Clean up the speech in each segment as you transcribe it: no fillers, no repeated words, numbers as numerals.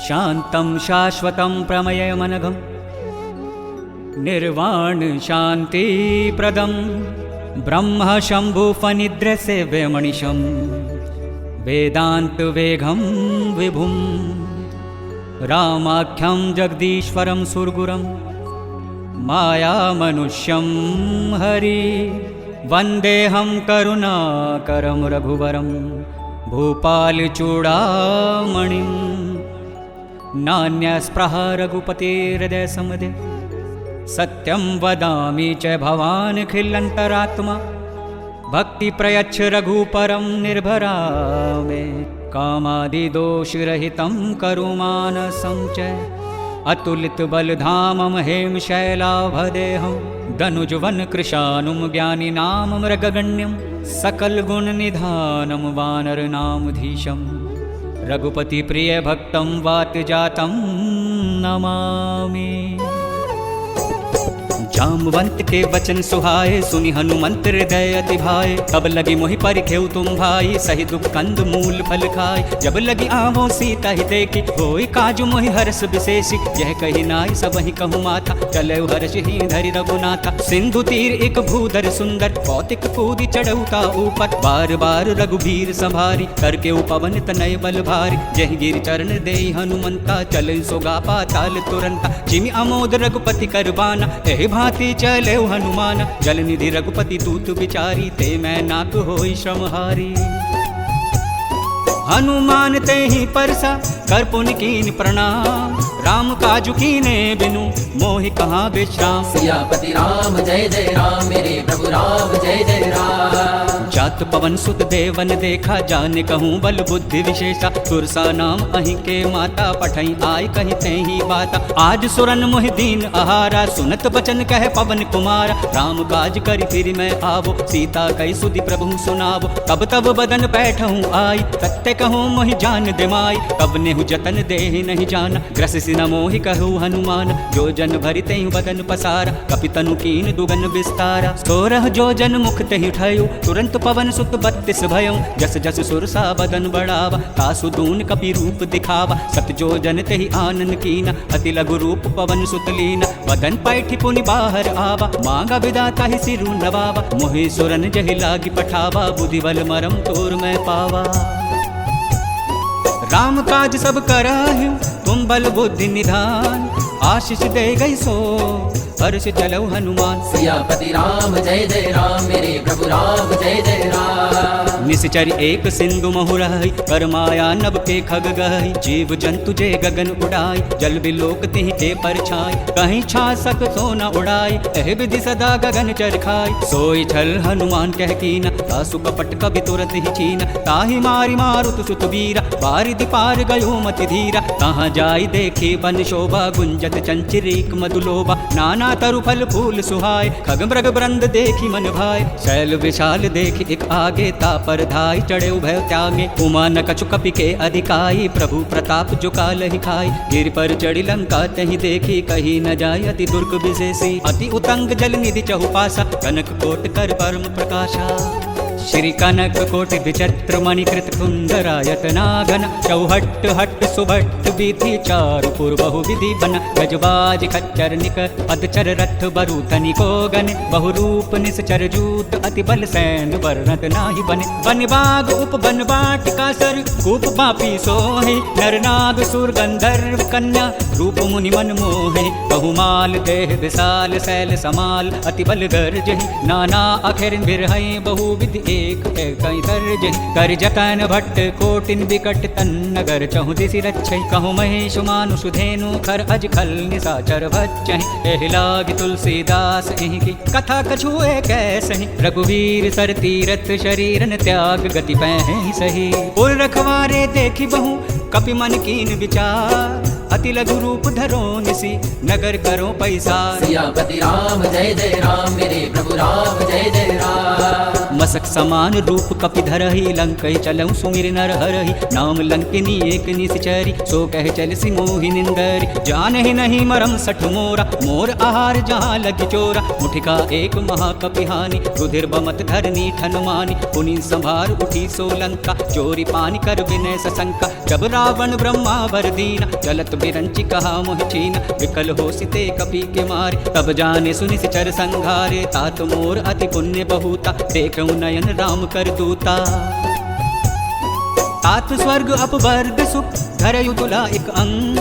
शान्तं शाश्वतं प्रमयमनघं निर्वाण शान्तिप्रदं ब्रह्म शम्भुफनिद्रसेव्यमनिशं वेदान्तवेगं विभुं रामाख्यं जगदीश्वरं सुरगुरं मायामनुष्यं हरि वन्देऽहं करुणाकरं रघुवरं भूपालचूडामणिं नान्यस्पृहा रघुपतेर्हृदयसंविदे सत्यं वदामि च भवान् खिल्लन्तरात्मा भक्ति प्रयच्छ रघुपरं निर्भरा मे कामादिदोषरहितं करुमानसं च अतुलितबलधामं हेम शैलाभदेहं दनुजवन कृशानुं ज्ञानिनां मृगगण्यं सकलगुणनिधानं वानरनामधीशं रघुपतिप्रियभक्तं वातजातं नमामि। जाम्बवंत के वचन सुहाए सुनि हनुमंत हृदय अति भाए तब लगी मोहि परिखेउ तुम भाई सही दुख कंद मूल फल खाए जब लगी आवो सीता ही देखी होई काजु मोहि हर्ष विशेषी यह कही नाई सब ही कहूँ माथा चले हर्ष ही धरि रघुनाथा सिंधु तीर एक भूधर सुंदर कौतिक कूदी चढ़ौता ऊपर बार बार रघुबीर संभारी करके उपवन तनय बल भारी जय गिर चरण दे हनुमंता चले सोगा पाताल तुरंता जिमि अमोद रघुपति करबाना एहि भांति चले हनुमान जल निधि रघुपति दूत बिचारी ते मैं नाक होई श्रमहारी हनुमान ते ही परसा कर पुन कीन प्रणाम राम काजु कीने बिनु मोहि कहाँ विश्राम सियापति राम जय जय राम मेरे प्रभु राम जय जय राम जात पवन सुत देवन देखा जाने कहूँ बल बुद्धि विशेषा सुरसा नाम अहि के माता पठई आय कहीं ते ही बाता आज सुरन मोहि दीन आहारा सुनत बचन कह पवन कुमार राम काज करि फिर मैं आवो सीता कई सुधि प्रभु सुनावो तब तब बदन बैठहूँ आई सत्य कहूँ मोहि जान दिमाई तब नेहु जतन देहि नहीं जाना ग्रस न मोहि कहु हनुमान जो जन भरि तेहु बदन पसारा कपितनु कीन दुगन विस्तारा 16 जो जन मुख तेहि उठायो तुरंत पवन सुत 32 भयउ जस जस सुरसा बदन बढ़ावा तासु दून कपि रूप दिखावा सत जो जन तेहि आनन कीना अति लघु रूप पवन सुत लीना बदन पैठि पुनि बाहर आवा मांगा विदाता ही सिरु नवावा मोहि सुरन जहि लागी पठावा बुद्धि बल मरम तोर मैं पावा राम काज सब कराहु तुम बल बुद्धि निधान आशीष दे गई सो हर्ष चलो हनुमान सियापति राम जय जय राम मेरे प्रभु राम जय जय राम निश्चर एक सिंधु महुरहि कर माया नभ के खग गहि जीव जंतु जे गगन उड़ाई जल बिलोक तिहि के परछाई कहीं छासक सोना उड़ाई एह विधि सदा गगन चरखाई सोई छल हनुमान कह कीना तासु कपट कभी तुरत ही चीना ताहि मारी मारुत सुत वीरा बारिधि पार गयो मति धीरा कहाँ जाई देखी बन शोभा गुंजत चंचरीक मधुलोभा नाना तरु फल फूल सुहाय खग मृग ब्रंद देखी मन भाई शैल विशाल देखी एक आगे तापर धाई चढ़े उभय त्यागे उमा न कछु कपि के अधिकाई प्रभु प्रताप जो काल ही खाई गिर पर चढ़ी लंका तही देखी कहीं न जाय अति दुर्ग विशेषी अति उतंग जल निधि चहुपासा कनक कोट कर परम प्रकाशा श्री कनक कोटि विचित्र मणिकृत कुंदरायत नागन चौहट्ट हट्ट सुभट्ट विधि चारु पुर बहु विधि बन गजबाज खच्चर निक अधचर रथ बरूथनि को गन बहुरूप निश्चर जूत अति बल सैन वर्णत नाही बने वन बाग उप वन वाटिका सर कूप बापी सोहे नर नाग सुर गंधर्व कन्या रूप मुनि मन मोहे बहुमाल देह विशाल शैल समाल अति बल गर्जहि नाना अखेर बिरहै बहु विधि एक कई सर्ज कर जतन भट्ट कोटिन विकट तन नगर चहु दिशि रक्षै कहु महेश मानुष धेनु खर अज खल निशाचर भक्षै एहि लागी तुलसीदास एहि की कथा कछुए कैसहि रघुवीर सर तीरथ शरीरन त्याग गति पैहि सही पुर रखवारे देखी बहु कपि मन कीन विचार अति लघु रूप धरो निसी नगर करो पैसा। सियापति राम जय जय राम मेरे प्रभु राम जय जय राम। मसक समान रूप कपि धरहि लंकहि चलऊ सुमिर नर हरहि नाम लंकिनी एक निश्चरी सो कह चल सी मोहि निंदरी। जानहि नहीं मरम सठ मोरा मोर आहार जहाँ लगी चोरा मुठिका एक महाकपिहानि रुधिर बमत धरनी ठनमानी पुनि संभार उठी सो लंका चोरी पानी कर विनय सशंका। जब रावण ब्रह्मा वर दीना चलत बिरंची कहा मोहि चीना विकल हो सिते कपि के मारे तब जाने सुनि सिचर संघारे। तात मोर अति पुण्य बहुता देखऊं नयन राम कर दूता। तात स्वर्ग अपवर्ग सुख धरयु तुला एक अंग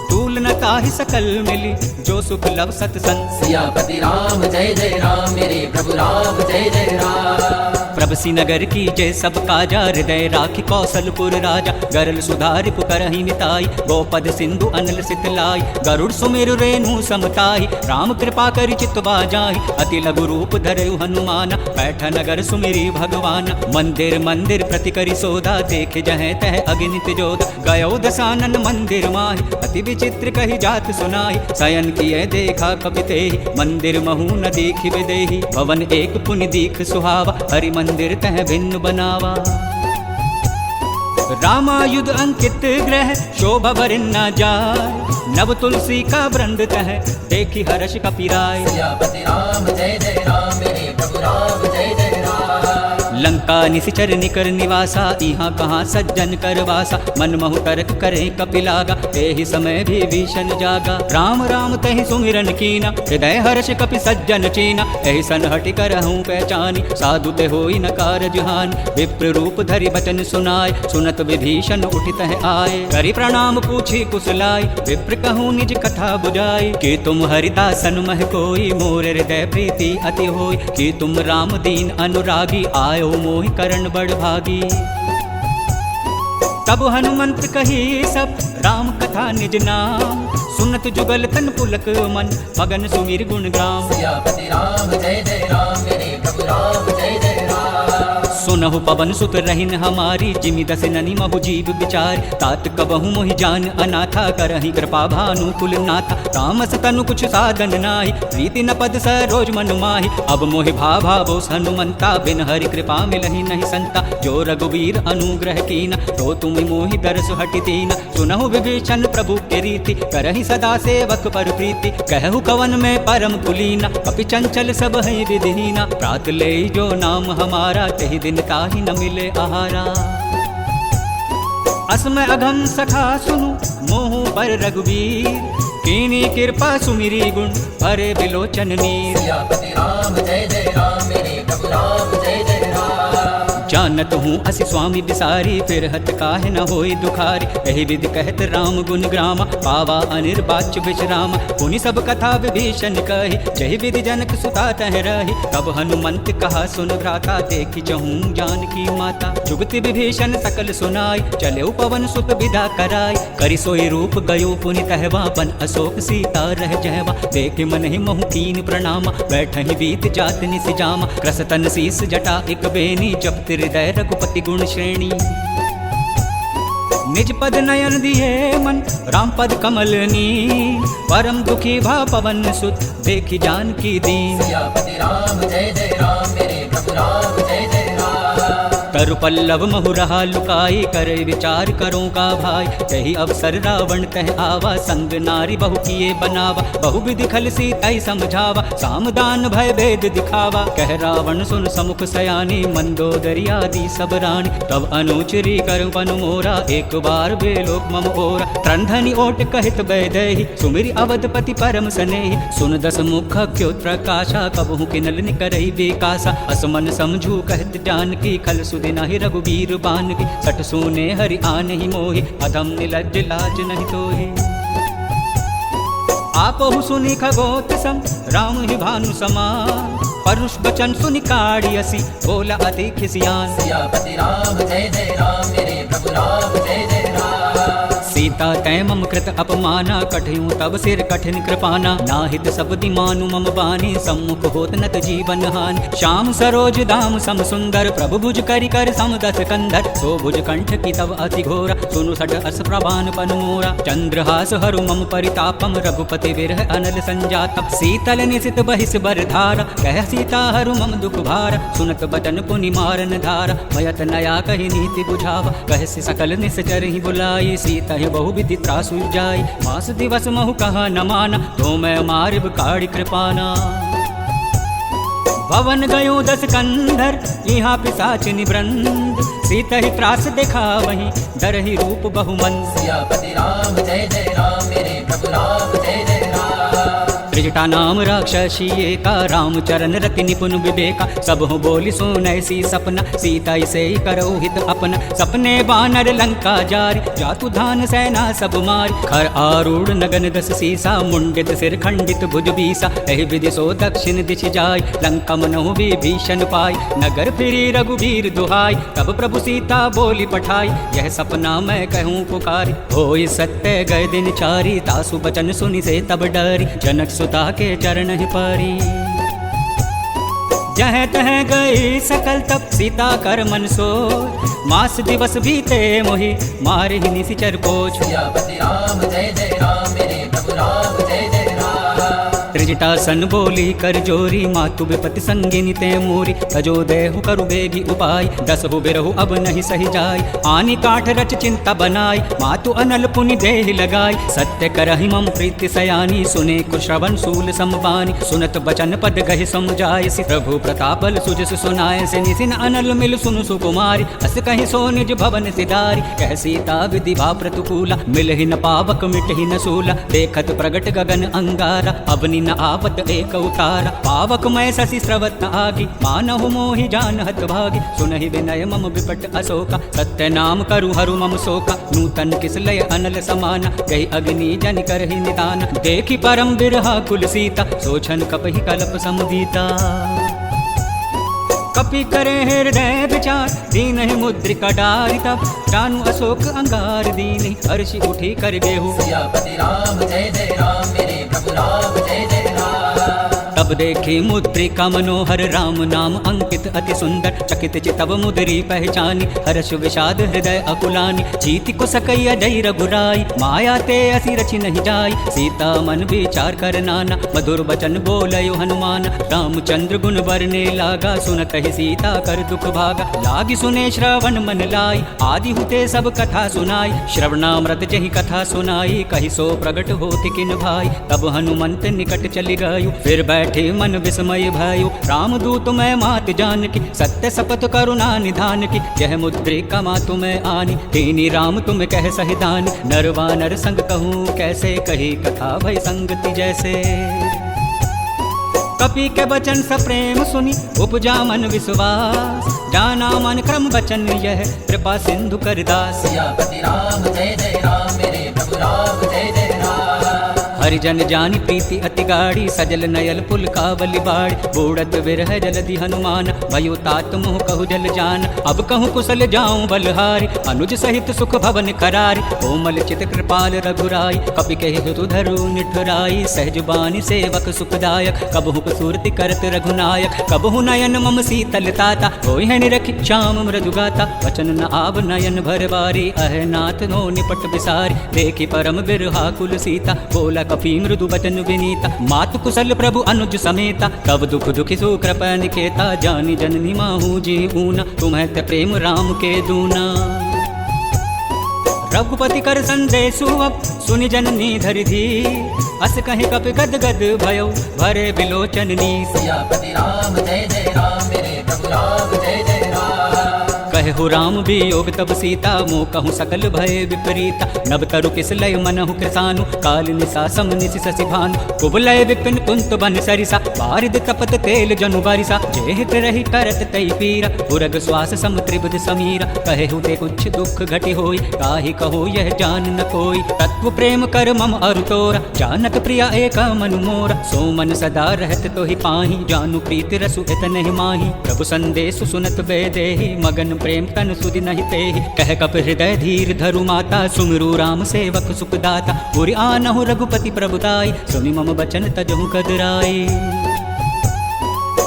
तूल न ताहि सकल मिली जो सुख लव सतसंग। सियापति राम जय जय राम मेरे प्रभु राम जय जय राम। प्रभसी नगर की जय सब काजा हृदय राखी कौशलपुर राजा गरल सुधारि पुकरहि मिताई गोपद सिंधु अनल सितलाई गरुड़ सुमेरु रेणु समताई राम कृपा करि चित्वा जाहि अति लघु रूप धरयु हनुमान बैठ नगर सुमिरी भगवान। मंदिर मंदिर प्रति करि सोदा देख जह तह अग्नित जोधा गयो दसानन मंदिर माहि अति विचित्र कहि जात सुनाई। शयन किए देखा कपिते मंदिर महु न देखि विदेहि भवन एक पुनि दीख सुहावा हरि मंदिर तह भिन्न बनावा। रामायुध अंकित ग्रह शोभा भरिन न जाय नव तुलसी का वृंद तह देखी हर्ष कपिराय। सियापति राम जय जय राम मेरे प्रभु राम जय जय राम। लंका निशिचर निकर निवासा इहाँ कहाँ सज्जन कर वासा मन महु तरक करे कपिलागा तेहि समय भी भीषण जागा। राम राम तहि सुमिरन कीना हृदय हर्ष कपि सज्जन चीना एहि सन हटि करहूँ पहचानी साधु ते होई न कारज हानि। विप्र रूप धरि बचन सुनाय सुनत विभीषण उठित आए करि प्रणाम पूछी कुशलाय विप्र कहूँ निज कथा बुझाई कि तुम हरिदासन मह कोई मोर हृदय प्रीति अति होई कि तुम राम दीन अनुरागी आयो मोहि करण बड़ भागी। तब हनुमंत कही सब राम कथा निज नाम सुनत जुगल तन पुलक मन मगन सुमिर गुण ग्राम। सियापति राम जय जय राम मेरे प्रभु राम जय जय राम। सुनहु पवन सुत रहिन हमारी जिमि दस ननि महु जीव विचार तात कबहु मोहि जान अनाथा करहि कृपा भानु कुल नाथा। तामस तनु कुछ साधन नाही प्रीति न पद सरोज मन माहि अब मोहि भाभा बोस हनुमंता बिन हरि कृपा मिलहि नहीं संता। जो रघुवीर अनुग्रह कीना तो तुम मोहि दरस हटि दीना सुनहु विभीषण प्रभु के रीति करहि सदा सेवक पर प्रीति कहु कवन में परम कुलीना कपि चंचल सब है विधिहीना प्रात ले जो नाम हमारा तहि दिन ताहि न मिले आहारा। असमय अघम सखा सुनु मोहु पर रघुवीर कीनी कृपा सुमिरी गुण भरे बिलोचन नीर। सियापति राम जय जय राम मेरे प्रभु राम जय जय राम। जानत हूँ असि स्वामी बिसारी फिर हत काहे न होई दुखारी एहि विधि कहत राम गुण ग्रामा पावा अनिर्वाच्य विश्राम। पुनि सब कथा विभीषण कही जहि विधि जनक सुता तह रही तब हनुमंत कहा सुन भ्राता देखि चहूँ जानकी माता। जुगति विभीषण सकल सुनाई चले पवन सुत विदा कराई करि सोई रूप गयो पुनि तहवा बन अशोक सीता रह जहवा देख मन ही महु कीन प्रणामा बैठहि बीत जात निस जामा क्रसतन शीस जटा एक बेनी जपति हृदय रघुपति गुण श्रेणी। निज पद नयन दिए मन राम पद कमल नील परम दुखी भा पवन सुत देखि जानकी दीन। सियापति राम जय जय राम मेरे प्रभु राम जय जय राम। तरु पल्लव महु रहा लुकाई करे विचार करो का भाई तही अवसर रावण तह आवा संग नारी बहु किए बनावा बहु विधि खल सीताई समझावा सामदान भय भेद दिखावा कह रावण सुन समुख सयानी मंदोदरी आदि सब रानी तब अनुचरी कर बन मोरा एक बार बेलोक मम ओरा त्रंधनि ओट कहित बैदेहि सुमिरि अवधपति परम स्नेहि सुन दस मुख क्योत प्रकाशा कबहु किनल निकरई बेकासा असमन समझू कहत जानकी खल सुदिनाहि रघुवीर बान की सठ सुने हरि आन ही मोहि अधम निलज्ज लाज नहीं तोहि। आपहु सुनि खगोत सम राम ही भानु समान परुष बचन सुनि काढ़ियसी बोला अति खिसियान। सियापति राम जय जय राम मेरे प्रभु राम जय जय राम। सीता तै मम कृत अपमाना, कठियूं तब सिर कठिन कृपाना। नाहित सबदि मानु मम बानी, सम्मुख होत नत जीवन हानि। श्याम सरोज दाम सम सुंदर, प्रभु भुज करि कर सम दस कंधर। सो भुज कंठ की तब अति घोरा, सुनु सठ अस प्रभान पन मोरा। चंद्रहास हरु मम परितापम, रघुपति विरह अनल संजातम। शीतल निशित बहिस बर धारा, कह सीता हरु मम दुख भारा। सुनत बचन पुनि मारन धारा, भयत नया कहि नीति बुझावा। कह सकल निश्चर ही बुलाई, सीता ही बहु विधि त्रासु जाई। मास दिवस महु कहा न माना, तो मैं मारिब काढ़ी कृपाना। भवन गयो दस कंधर, यहाँ पिशाच निवृंद। सीता ही त्रास देखा वहीं, डर ही रूप बहुमंद। सियापति राम जय जय राम, मेरे प्रभु राम जय जय राम। त्रिजटा नाम राक्षसी एका, राम चरण रति निपुण विवेका। सब हो बोली सुनय सी सपना, सीता से करो हित अपना। सपने बानर लंका जारी, जातु धान सेना सब मारी। खर आरूढ़ नगन दस सीसा, मुंडित सिर खंडित भुज बीसा। एहि विधि सो दक्षिण दिश जाय, लंका मनहु विभीषण पाई। नगर फिरी रघुवीर दुहाई, तब प्रभु सीता बोली पठाई। यह सपना मैं कहूँ पुकारी, होई सत्य गए दिन चारी। तासु बचन सुनि से तब डरी, जनक सुता के चरण ही परी। जहाँ तहाँ गई सकल तब सीता कर मन सोच। मास दिवस बीते मोहि, मारे ही निशिचर पोछ। सियापति राम जय जय राम, मेरे प्रभु राम जय जय राम। त्रिजटा सन बोली कर जोरी, मातु विपति संगिनी ते मोरी। तजो देहु करु बेगी उपाय, दसहु बिरहु अब नहीं सही जाय। आनी काठ रच चिंता बनाई, मातु अनल पुनि देहि लगाई। सत्य करहि मम प्रीति सयानी, सुने कुश्रवण सूल समबानी। सुनत बचन पद गहि समझाय, सि प्रभु प्रताप बल सुजस सुनाय। से निसिन अनल मिल सुनु सुकुमारी, अस कहि सो निज भवन सिधारी। कह सीता विधि भा प्रतिकूला, मिलहि न पावक मिटहि न सूला। देखत प्रगट गगन अंगारा, अवनि न आवत एक उतारा। पावक मैं शशि स्रवत आगी, मानहु मोहि जानहत भागी। सुनहि विनय मम विपट अशोका, सत्य नाम करु हरु मम शोका। नूतन किस लय अनल समाना, गई अग्नि जन करहि निदान। देखि परम बिरहा कुल सीता, सोछन कपहि कलप समुदीता। कपि करे हृदय विचार, दीन ही मुद्रिका डारि। तब जानु अशोक अंगार दीन, हर्षि उठी कर गेहु। सियापति राम जय जय राम, मेरे प्रभु राम जय जय राम। तब देखी मुद्रिका मनोहर, राम नाम अंकित अति सुंदर। चकित चितव मुद्री पहचानी, हर्ष विषाद हृदय अकुलानी। जीति को सकैया जय रघुराई, माया ते असी रचि नहीं जाई। सीता मन विचार कर नाना, मधुर बचन बोलयो हनुमान। रामचंद्र गुण बरने लागा, सुनत ही सीता कर दुख भागा। लागी सुने श्रवण मन लाई, आदि हुते सब कथा सुनाई। श्रवणामृत जहि कथा सुनाई, कहि सो प्रगट होति किन भाई। तब हनुमंत निकट चली गयो, फिर बैठे मन विस्मय भयो। रामदूत मैं मात जानकी, सत्य शपथ करुणा निधान की। यह मुद्रिका मातु मैं आनी, तेनी राम तुम कह सहिदानी। नरवानर संग कहूँ कैसे, कही कथा भय संगति जैसे। कपि के बचन सप्रेम सुनी, उपजा मन विश्वास। जाना मन क्रम बचन यह, कृपा सिंधु कर दास। सियापति राम जय जय राम, मेरे प्रभु राम जय जय राम। हरिजन जानी प्रीति अति गाड़ी, सजल नयल पुल कावली बाड़ी। बूढ़त विरह जलधि हनुमान, भयो तात मोह कहु जल जान। अब कहूँ कुशल जाऊं बलहारी, अनुज सहित सुख भवन करारी। कोमल चित कृपाल रघुराई, कपि कहि हितु धरु निठुराई। सहज बानी सेवक सुखदायक, कबहु सुरति करत रघुनायक। कबहु नयन मम शीतल ताता, होई है निरखि श्याम मृदु गाता। वचन न आव नयन भर बारी, अह नाथ नो निपट बिसारी। देखि परम बिरहा कुल सीता, बोला कपि मृदु बचन विनीता। मातु कुशल प्रभु अनुज समेता, तब दुख दुखि सुकृपा निकेता। जानी जननी माहू जी ऊना, तुम्हें ते प्रेम राम के दूना। रघुपति कर संदेशु अब, सुनि जननी धरि धीर। अस कहि कपि गद गद भयो, भरे बिलोचन नीर। सियापति राम जय जय राम, मेरे प्रभु राम जय जय राम। कहु राम वियोग तब सीता, मोह कहूँ सकल भय विपरीता। नभ तरु किस लय मनहु कृसानु, काल निशा सम निशि शशि भानु। कुबलय विपिन कुंत बन सरिसा, बारिद तपत तेल जनु बारिसा। जेहित रही करत तई पीरा, उरग श्वास सम त्रिभुज समीरा। कहेहु ते कुछ दुख घटि होई, काहि कहो यह जान न कोई। तत्व प्रेम कर मम अरु तोरा, जानत प्रिया एक मनु मोरा। सो मन सदा रहत तो ही पाही, जानु प्रीति रसु इतने ही माही। प्रभु संदेश सुनत बेदेहि, मगन प्रेम प्रेम तन सुधि नहीं ते। कह कप हृदय धीर धरु माता, सुमिरु राम सेवक सुखदाता। उरि आनहु रघुपति प्रभुताई, सुनि मम बचन तजहु कदराई।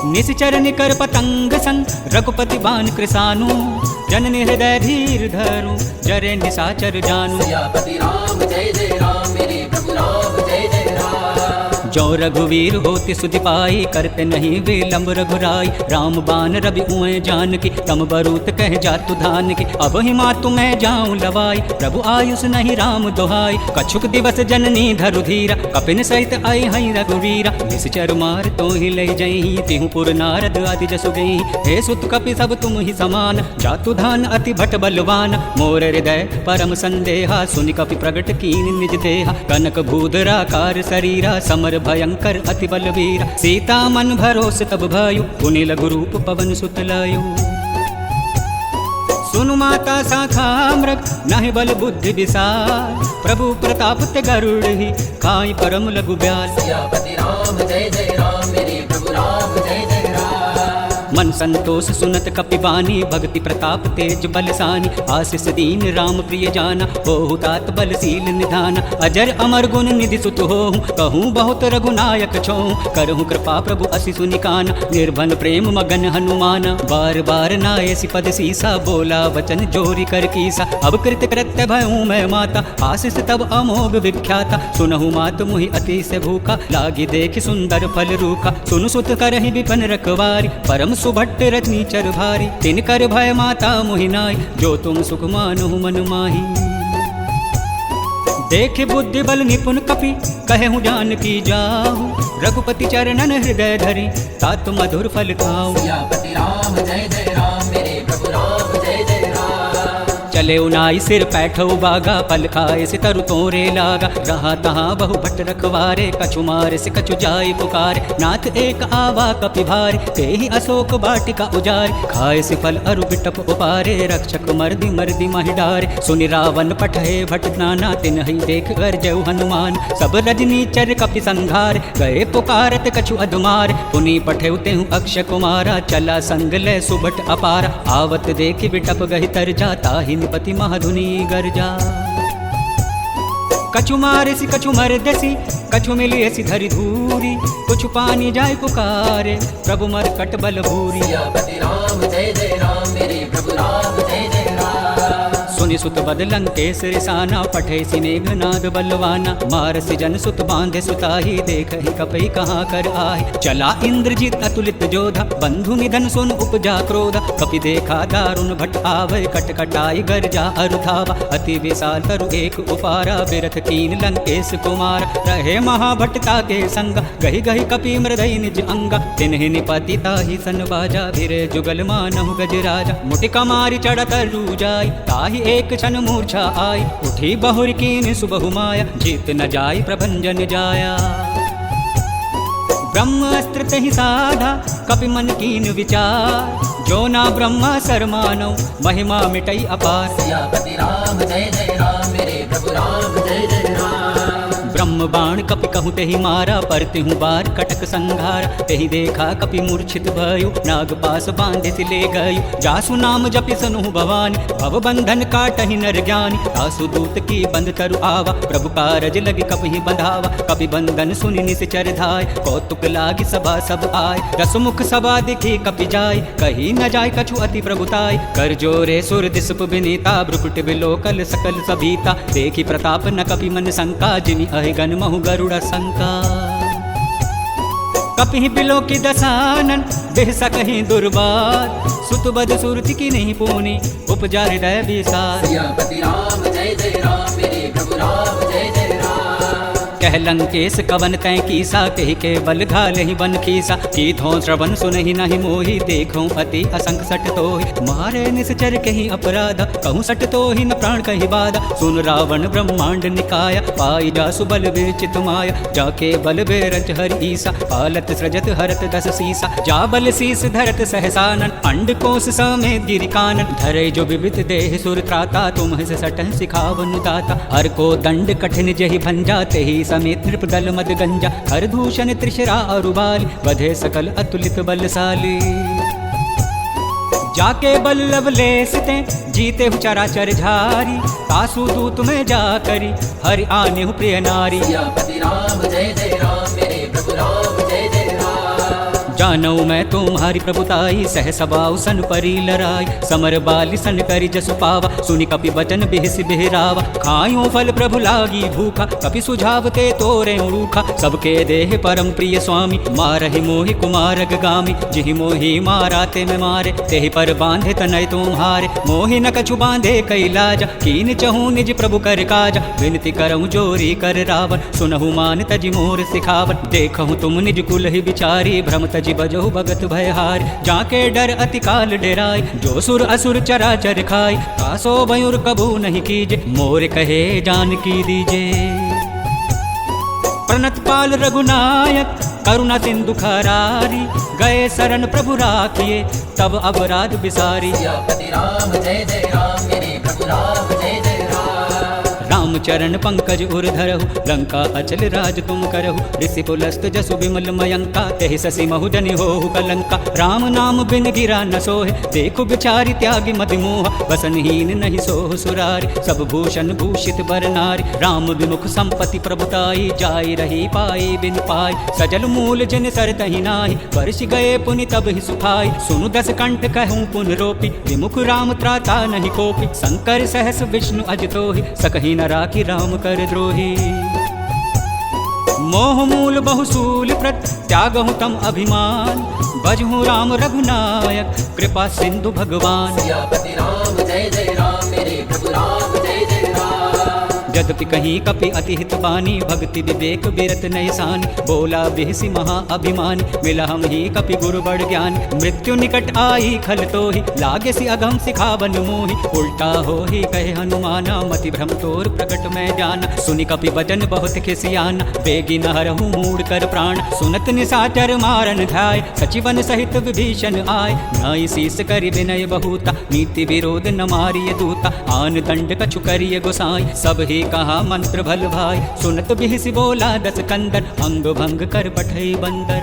निश्चर निकर पतंग संग, रघुपति बान कृसानु। जननी हृदय धीर धरु, जरे निशाचर जानू। सियापति राम जय जय राम, मेरे प्रभु राम जय जय राम। जो रघुवीर होति सुधि पाई, करते नहीं विलंब रघुराई। राम बान रवि उए जान की, तम बरूत कह जातु धान की। अब ही मातु मैं जाऊं लवाई, प्रभु आयुष नहीं राम दोहाई। कछुक दिवस जननी धरु धीरा, कपिन सहित आई हई रघुवीरा। निश्चर मार तो ही ले जई, तिहु पुर नारद आदि जसु गई। हे सुत कपि सब तुम ही समान, जातु धान अति भट बलवान। मोर हृदय परम संदेहा, सुनि कपि प्रगट कीन निज देहा। कनक भूधरा कार शरीरा, समर भयंकर अति बलवीरा। सीता मन भरोस तब भयु, पुनि लघु रूप पवन सुत लयु। सुनु माता शाखा मृग, नहीं बल बुद्धि विशाल। प्रभु प्रताप ते गरुड़ ही, खाई परम लघु ब्याल। सियापति राम जय जय राम, मेरे प्रभु राम जय जय राम। मन संतोष सुनत कपिबानी, भक्ति प्रताप तेज बलसानी। आशीष दीन राम प्रिय जाना, होहु तात बलशील निधाना। अजर अमर गुण निधि सुत होहु, कहूँ बहुत रघुनायक छोहु। करहु कृपा प्रभु असि सुनिकाना, निर्भन प्रेम मगन हनुमाना। बार बार नायसि पद सीसा, बोला वचन जोरी कर कीसा। अब कृत कृत्य भयऊ मैं माता, आशीष तब अमोघ विख्याता। सुनहु मात मुहि अति से भूखा, लागी देख सुंदर फल रूखा। सुनु सुत करहि विपन रखवारी, परम सुभट्ट रजनी चर भारी। तिन कर भय माता मोहिनाई, जो तुम सुख मानहु मन माही। देख बुद्धि बल निपुण कपि, कहूँ जानकी जाहु। रघुपति चरणन हृदय धरि, तात मधुर फल खाऊं। सियापति राम जय जय राम, मेरे प्रभु राम जय जय राम। चले उनाई सिर पैठौ बागा, पल खाए से तरु तोरे लागा। रहा तहाँ बहु भट रखवारे, कछु मारे से कछु जाय पुकारे। नाथ एक आवा कपि भारे, तेहि अशोक वाटिका उजारे। खाए से फल अरु बिटप उपारे, रक्षक मर्दि मर्दि माहि डारे। सुनि रावण पठे भट नाना, तिनहि देख गरजउ हनुमान। सब रजनी चर कपि संघार, गए पुकारत कछु अधुमार। पुनि पठेउ तेहु अक्षय कुमारा, चला संग ले सुभट अपारा। आवत देखि बिटप गहि तरजा, ताहि निपति महाधुनि गर्जा। कछु मारेसी कछु मरदेसी, कछु मिलियसी धरि धूरी। कुछ पानी जाय पुकारे, प्रभु मरकट बल भूरी। सियापति राम जय जय राम, मेरे प्रभु राम जय जय राम। सुनि सुत बदलन केस रिसाना, पठे सिनेघनाद बलवाना। मारसी जन सुत बांधे सुताही, देखहि कपि कहाँ कर आए। चला इंद्रजीत अतुलित जोधा, बंधु निधन सुन उपजा क्रोधा। कपि देखा दारुण भट आवे, कटकटाई गर्जा अरु धावा। अति विशाल तरु एक उपारा, बिरथ कीन लंकेश कुमार। रहे महाभटता के संगा, गहि गहि कपि मृदय निज अंगा। तिन्हि निपति ताहि सन बाजा, भिरे जुगल मानहु गजराजा। मुटिका मारि चढ़त रूजाई, ताहि एक क्षण मूर्छा आई। उठी बहुर कीन सुबहु माया, जीत न जाय प्रभंजन जाया। ब्रह्मास्त्र तहि साधा, कपि मन कीन विचार। जो ना ब्रह्मा सर मानौ, महिमा मिटई अपार। सियापति राम जय जय राम, मेरे प्रभु राम जय जय राम। ब्रह्म बाण कपि कहूँ तेहि मारा, पर तिहु बार कटक संघारा। तेहि देखा कपि मूर्छित भयो, नाग पास बांधे से ले गयो। जासु नाम जपि सनुहु भवानी, भव बंधन काटहि नर ज्ञानी। तासु दूत की बंद तरु आवा, प्रभु कारज लगी कपि बंधावा। कपि बंधन सुनि निश्चर धाय, कौतुक लागी सभा सब आय। दस मुख सभा दिखी कपि जाय, कही न जाय कछु अति प्रभुताय। कर जोरे सुर दिसप विनीता, भ्रुकुट विलोकल सकल सभीता। देखी प्रताप न कपि मन शंका, जिनि अहिगन महु गरुड़ शंका। कपि बिलो की दसानन, देह सकहि दुर्बार। सुत बद सुरति की नहीं पूनी, उपजा हृदय विसार। सियापति राम जय जय राम, मेरे प्रभु राम जय जय राम। कह लंकेश कवन तै कीसा, कहि के बल घालहि बन खीसा। कीथों श्रवण सुनहि नहि मोहि, देखों अति असंख सट तोहि। मारे निश्चर कहि अपराध, कहूँ सट तोहि न प्राण कहि बाधा। सुन रावण ब्रह्मांड निकाया, पाई जासु बल विरचित माया। जाके बल बेरच हरि ईसा, पालत सृजत हरत दस सीसा। जा बल शीस धरत सहसानन, अंड कोश समेत गिरि कानन। धरे जो विविध देह सुर त्राता, तुम से सटह सिखावन दाता। हर को दंड कठिन जहि भंजा, तेहि समेत नृपदल मद गंजा। हर दूषण त्रिशरा अरुबाली, वधे सकल अतुलित बलशाली। जाके बल लवलेस ते जीते हु चराचर झारी, तासु दूत में जा करी हरि आने हु प्रिय नारी। सियापति राम जय जय राम, मेरे प्रभु राम जय जय राम। जानऊ मैं तुम्हारी प्रभुताई, सह सबाऊ सन परी लराई, समर बाली सन करी जसु पावा, सुनि कपि बचन बिहसि बिहरावा। खायो फल प्रभु लागी भूखा, कपि सुझावते तोरे रूखा, सबके देह परम प्रिय स्वामी, मारहि मोहि कुमारग गामी। जिहि मोहि माराते में मारे, तेहि पर बांधे तनय तुम्हारे, मोहि न कछु बांधे कई लाजा, कीन चहु निज प्रभु कर काजा। विनती करहु जोरी कर रावण, सुनहु मान तजि मोर सिखावन। देखहु तुम निज कुल ही बिचारी, भ्रम तजि बजहु भगत भयहारी। जाके डर अति काल डेराय, जो सुर असुर चराचर खाय, तासो भयुर कबू नहीं कीजे, मोर कहे जानकी दीजे। प्रणत पाल रघुनायक करुणा सिंधु खरारी, गए शरण प्रभु राखिए तब अपराध बिसारी। सियापति राम जय जय राम, मेरे प्रभु राम जय जय राम। राम चरण पंकज उर धरहु, लंका अचल राज तुम करहु। ऋषि पुलस्त जसु विमल मयंका, तेहि ससि महु जनि होहु कलंका। राम नाम बिन गिरा न सोहे, देखु बिचारी त्यागी मति मोह। वसनहीन नहीं सोह सुरारी, सब भूषण भूषित बर नारी। राम विमुख संपत्ति प्रभुताई, जाई रही पाई बिन पाई। सजल मूल जिन सर तहि नाहि, वर्षि गए पुनि तब ही सुखाई। सुनु दस कंठ कहूँ पुन रोपी, विमुख राम त्राता नहीं कोपी। शंकर सहस विष्णु अजतोहि, सकहि न राखी राम कर द्रोही। मोह मूल बहुसूल प्रत, त्यागहु तम अभिमान। बजहु राम रघुनायक, कृपा सिंधु भगवान। सियापति राम जय जय राम, मेरे प्रभु राम जय जय राम। यद्यपि कहीं कपि अति हित बानी, भक्ति विवेक बिरत नय सानी। बोला बिहसी महा अभिमानी, मिला हम ही कपि गुरु बड़ ज्ञान। मृत्यु निकट आई खल तोहि, लागे सि अगम सिखावन मोहि। उल्टा होहि कहे हनुमाना, मति भ्रम तोर प्रकट में जाना। सुनि कपि बचन बहुत खिसियाना, बेगी न हरहु मूढ़ कर प्राण। सुनत निशाचर मारन ध्याय, सचिवन सहित विभीषण आय। न्याय शीस करि विनय बहुता, नीति विरोध न मारिय दूता। आन दंड कछु करिय गोसाई, सब ही कहा मंत्र भल भाई। सुनत बिहसि बोला दस कंदर, अंग भंग कर पठई बंदर।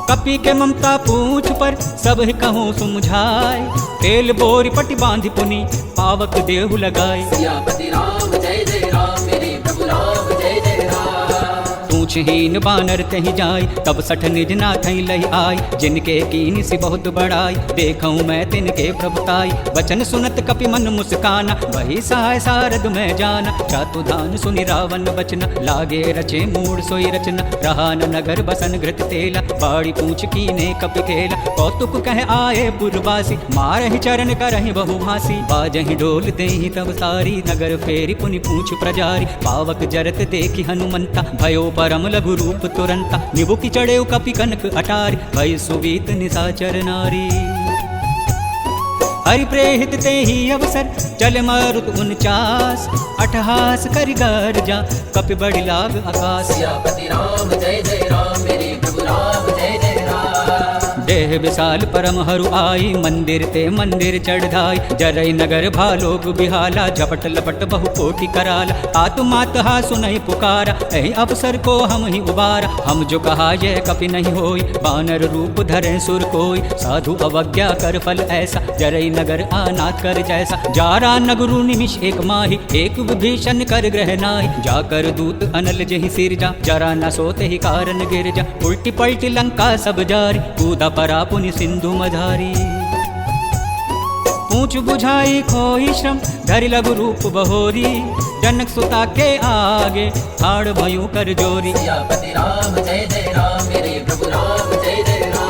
कपि के ममता पूछ पर, सब ही कहूँ सुमझाए। तेल बोरी पटि बांधि पुनि, पावक देहु लगाए। सियापति राम जय जय राम, मेरे प्रभु राम जय जय राम। पूछहीन बानर तहि जाय, तब सठ निज नाथई लहि आय। जिनके कीन सि बहुत बड़ाई, देखऊँ मैं तिनके प्रभुताई। वचन सुनत कपि मन मुस्काना, वही सहाय सारद में जाना। चातुधान सुनि रावण बचना, लागे रचे मूढ़ सोई रचना। रहा न नगर बसन घृत तेला, बाड़ी पूछ कीने कपि खेला। कौतुक कह आए पुरवासी, मारहि चरण करहि बहु भासी। बाजहि ढोल देहि तब सारी, नगर फेरि पुनि पूछ प्रजारी। पावक जरत देखि हनुमंता, भयो परम लघु रूप तुरंता। निबुकि चढ़ेउ कपि कनक अटारी, भय सुवीत निशाचर नारी। हरि प्रेहित ते ही अवसर, चल मारुत 49। अट्ठहास करि गर्जा, कपि बड़ि लाग आकाश। सियापति राम जय जय राम, मेरे प्रभु राम जय जय राम। देह विशाल परम हरु आई, मंदिर ते मंदिर चढ़ाई। जरई नगर भालोक बिहाला, झपट लपट बहु कोटि कराला। आतु मात हा सुनई पुकारा, एहि अवसर को हम ही उबारा। हम जो कहा यह कपि नहीं होई, बानर रूप धरे सुर कोई। साधु अवज्ञा कर फल ऐसा, जरई नगर आना कर जैसा। जारा नगरु निमिष एक माही, एक विभीषण कर ग्रह नाहि। जाकर दूत अनल जहि सिर जा, जरा न सोते ही कारण गिर जा। उल्टी पलटी लंका सब जारी, कूदा परा पुनि सिंधु मझारी। पूछ बुझाई खोई श्रम, धरि लघु रूप बहोरी। जनक सुता के आगे, ठाड़ भयु कर जोरी। सियापति राम जय जय राम, मेरे प्रभु राम जय जय राम।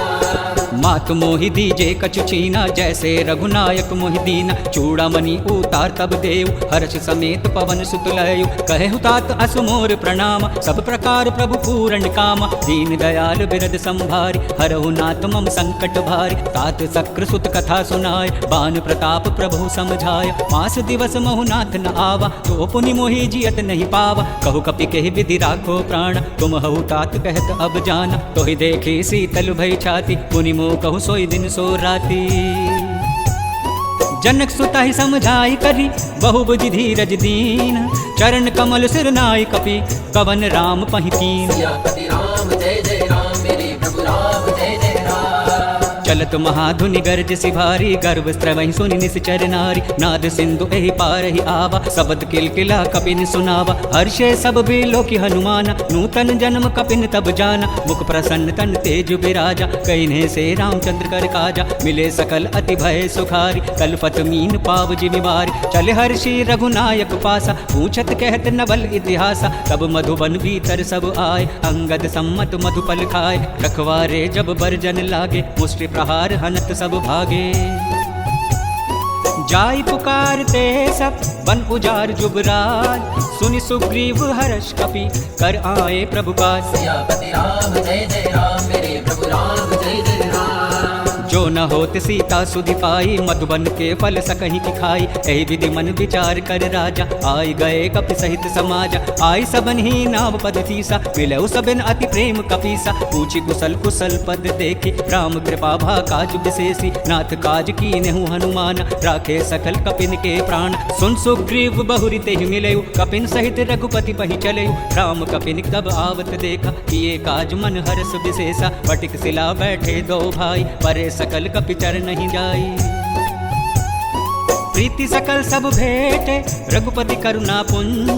मात मोहि दीजे कछु छीना, जैसे रघुनायक मोहि दीना। चूड़ामणि उतार तब देव, हर्ष समेत पवन सुत लयु। कहु तात असु मोर प्रणाम, सब प्रकार प्रभु पूरण काम। दीन दयाल बिरद संभारी, हरहु नाथ मम संकट भारी। तात सक्र सुत कथा सुनाय, बान प्रताप प्रभु समझाय। मास दिवस महु नाथ न आवा, तो पुनि मोहि जियत नहीं पावा। कहु कपि केहि विधि राखो प्राण, तुम हहु तात कहत अब जाना। तोहि देखी शीतल भय छाती, पुनि मोह कहु सोई दिन सो राती। जनक सुता ही समझाई करी, बहुबुझि धीरज दीन। चरण कमल सिर नाई कपि, कवन राम पहि कीन। सियापति राम जय जय राम, मेरे प्रभु राम जय जय राम। चलत महाधुनि गर्ज सिभारी, गर्भ स्त्रवहि सुनि निश्चर नारी। नाद सिंधु एहि पार ही आवा, शब्द किलकिला कपिन सुनावा। हर्षे सब बिलो की हनुमाना, नूतन जन्म कपिन तब जाना। मुख प्रसन्न तन तेज विराजा, कहिने से रामचंद्र कर काजा। मिले सकल अति भय सुखारी, कलफत मीन पाव जिमिवारी। चले हर्षि रघुनायक पासा, पूछत कहत नवल इतिहासा। तब मधुबन भीतर सब आए, अंगद सम्मत मधुपल खाए। रखवारे जब बरजन लागे, मुष्टि प्रहार हनत सब भागे। जाई पुकारते सब बन उजार जुगराज, सुनि सुग्रीव हर्ष कपि कर आए प्रभु काज। सियापति राम जय जय राम, मेरे प्रभु राम जय जय राम। जो न होत सीता सुधि पाई, मधुबन के फल सकहीं की खाई। एहि विधि मन विचार कर राजा, आई गए कपि सहित समाजा। आई सबन ही नाव पद सीसा, मिलऊ सबन अति प्रेम कपीसा। पूछी कुशल कुशल पद देखी, राम कृपा भा काज विशेषी। नाथ काज कीन्हु हनुमान, राखे सकल कपिन के प्राण। सुन सुग्रीव बहुरि तेहि मिलयु, कपिन सहित रघुपति पहि चलयु। राम कपिन तब आवत देखा, किए काज मन हरस विशेषा। फटिक सिला बैठे दो भाई, परे सकल कपि चर नहीं जाई। प्रीति सकल सब भेटे, रघुपति करुणा पुंज।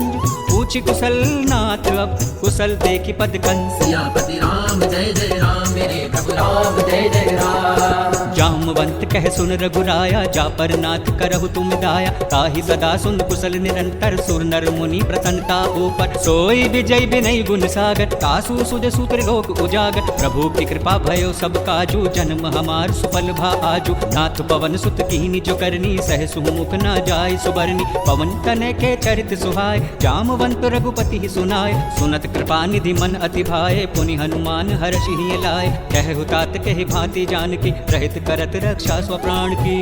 पूछी कुशल नाथ अब, कुशल देखी पद कंस। सियापति राम जय जय राम, मेरे प्रभु राम जय जय राम। जामवंत कह सुन रघुराया, जा पर नाथ करहु तुम दाया। ताहि सदा सुन कुशल निरंतर, सुर नर मुनि प्रसन्नता ऊपर। सोई विजय विनय गुण सागर, तासु सुज सूत्र लोक उजागर। प्रभु की कृपा भयो सब काजू, जन्म हमार सुफल भा आजू। नाथ पवन सुत कीनी जो करनी, सह सुमुख न जाय सुबरनी। पवन तनय के चरित सुहाय, जामवंत रघुपति ही सुनाय। सुनत कृपा निधि मन अति भाए, पुनि हनुमान हर्षि ही लाए। कहु तात कहि भांति जानकी, रहित करत रक्षा स्वप्राण की।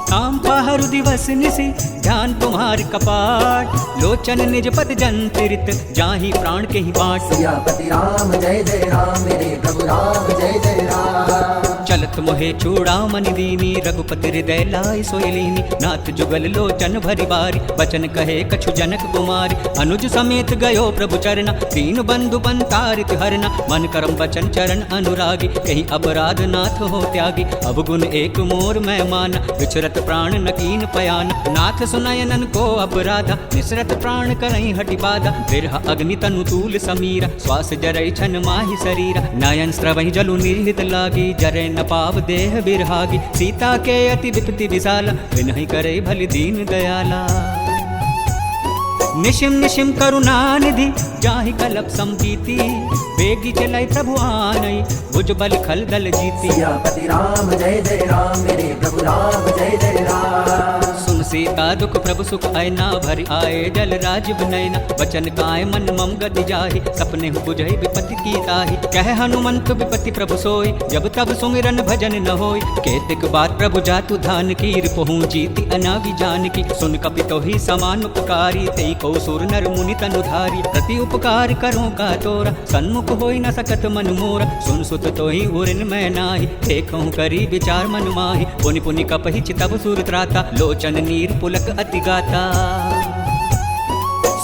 काम पहरु दिवस निशि, ध्यान तुम्हार कपाट। लोचन निज पद जंतरित, जाहि प्राण के ही बाट। सियापति राम जय जय राम, मेरे प्रभु राम जय जय राम। चलत मोहे चूड़ामणि दीनी, रघुपति हृदय लाई सोयलीनी। नाथ जुगल लोचन भरि बारी, बचन कहे कछु जनक कुमारी। अनुज समेत गयो प्रभु चरना, दीन बंधु पंतारित हरना। मन करम बचन चरण अनुरागी, कहीं अपराध नाथ हो त्यागी। अवगुण एक मोर मैं माना, विचरत प्राण न कीन पयाना। नाथ सुनयनन को अपराधा, निसरत प्राण करई हटि बाधा। बिरह अग्नि तनु तूल समीरा, श्वास जरई छन माहि शरीरा। नयन स्रवहि जलु निर्हित लागी, जरै न पाव देह बिरहागी। सीता के अति विपत्ति विशाला, विनहि करे भलि दीन दयाला। निशिम निशिम करुणा निधि, जाहि कलप संपीति। बेगी चलाई प्रभु आनई, भुज बल खल दल जीती। सियापति राम जय जय राम, मेरे प्रभु राम जय जय राम। सुन सीता दुख प्रभु सुख आयना, भरि आए जल राजीव नयना। वचन काय मन मम गति जाहि, सपने बुझई विपत्ति की ताहि। कह हनुमंत विपत्ति प्रभु सोई, जब तब सुमिरन भजन न होई। केतिक बात प्रभु जातु धान की, रिपुहु जीति अनागी जानकी। सुन कपि तोहि समान उपकारी, तेई को सुर नर मुनि तनुधारी। प्रति उपकार करो का तोरा, सन्मुख होई न सकत मन मोरा। सुन सुत तोहि उरिन मैं नाही, देखहु करी विचार मन माहि। पुनि पुनि कपहि चितब सुर त्राता, लोचन नीर पुलक अति गाता।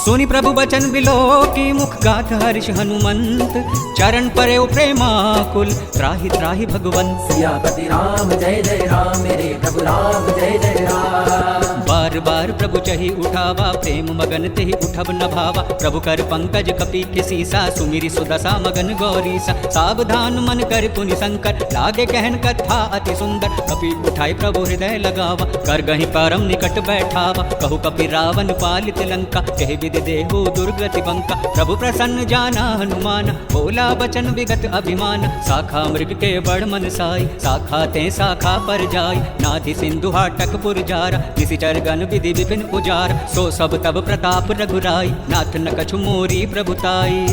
सुनि प्रभु बचन बिलो की, मुख गात हर्ष हनुमंत। चरण परे प्रेमाकुल, त्राहि त्राहि भगवंत। सियापति राम जय जय राम, मेरे प्रभु राम जय जय राम। बार बार प्रभु चही उठावा, प्रेम मगन तेहि उठब न भावा। प्रभु कर पंकज कपि के सीसा, सुमिरि सुदशा मगन गौरीसा। सावधान मन कर पुनि शंकर, लागे कहन कथा अति सुंदर। कपि उठाई प्रभु हृदय लगावा, कर गहि परम निकट बैठावा। कहु कपि रावण पालित लंका, कहि विधि देहु दुर्गति बंका। प्रभु प्रसन्न जाना हनुमान, बोला बचन विगत अभिमान। शाखा मृग के बड़ मन साई, शाखा ते शाखा पर जाई। नाथि सिंधु हाटक पुर जारा, निशिचर गण विधि विपिन उजार। सो सब तब प्रताप रघुराई, नाथ न कछु मोरी प्रभुताई।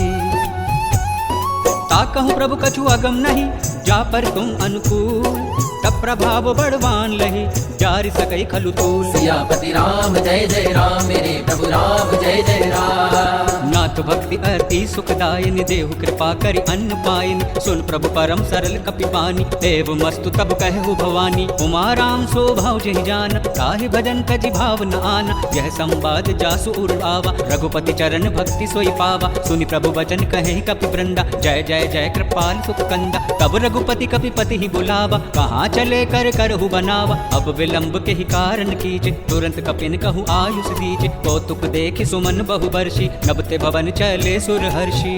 ताकहु प्रभु कछु अगम नहीं, जा पर तुम अनुकूल। तब प्रभाव बड़वान लही, जारि सकई खलु तूल। सियापति राम जय जय राम मेरे प्रभु राम जय जय राम। नाथ भक्ति अति सुखदायिनी देहु कृपा करि अन्न पायिनी। सुन प्रभु परम सरल कपिबानी एवं मस्तु तब कहु भवानी। उमा राम सो भाव जहि जान ताहि भजन तजि भाव न आना। यह संवाद जासु उर आवा रघुपति चरण भक्ति सोई पावा। सुनि प्रभु वचन कहे कपि वृंदा जय जय जय कृपाल सुख कंदा। तब रघुपति कपिपति ही बुलावा कहाँ चले कर करहु बनावा। अब विलंब के ही कारण कीजे तुरंत कपिन कहु आयुष दीजे। कौतुक देखि सुमन बहु बर्षि नबते भवन चले सुर हर्षि।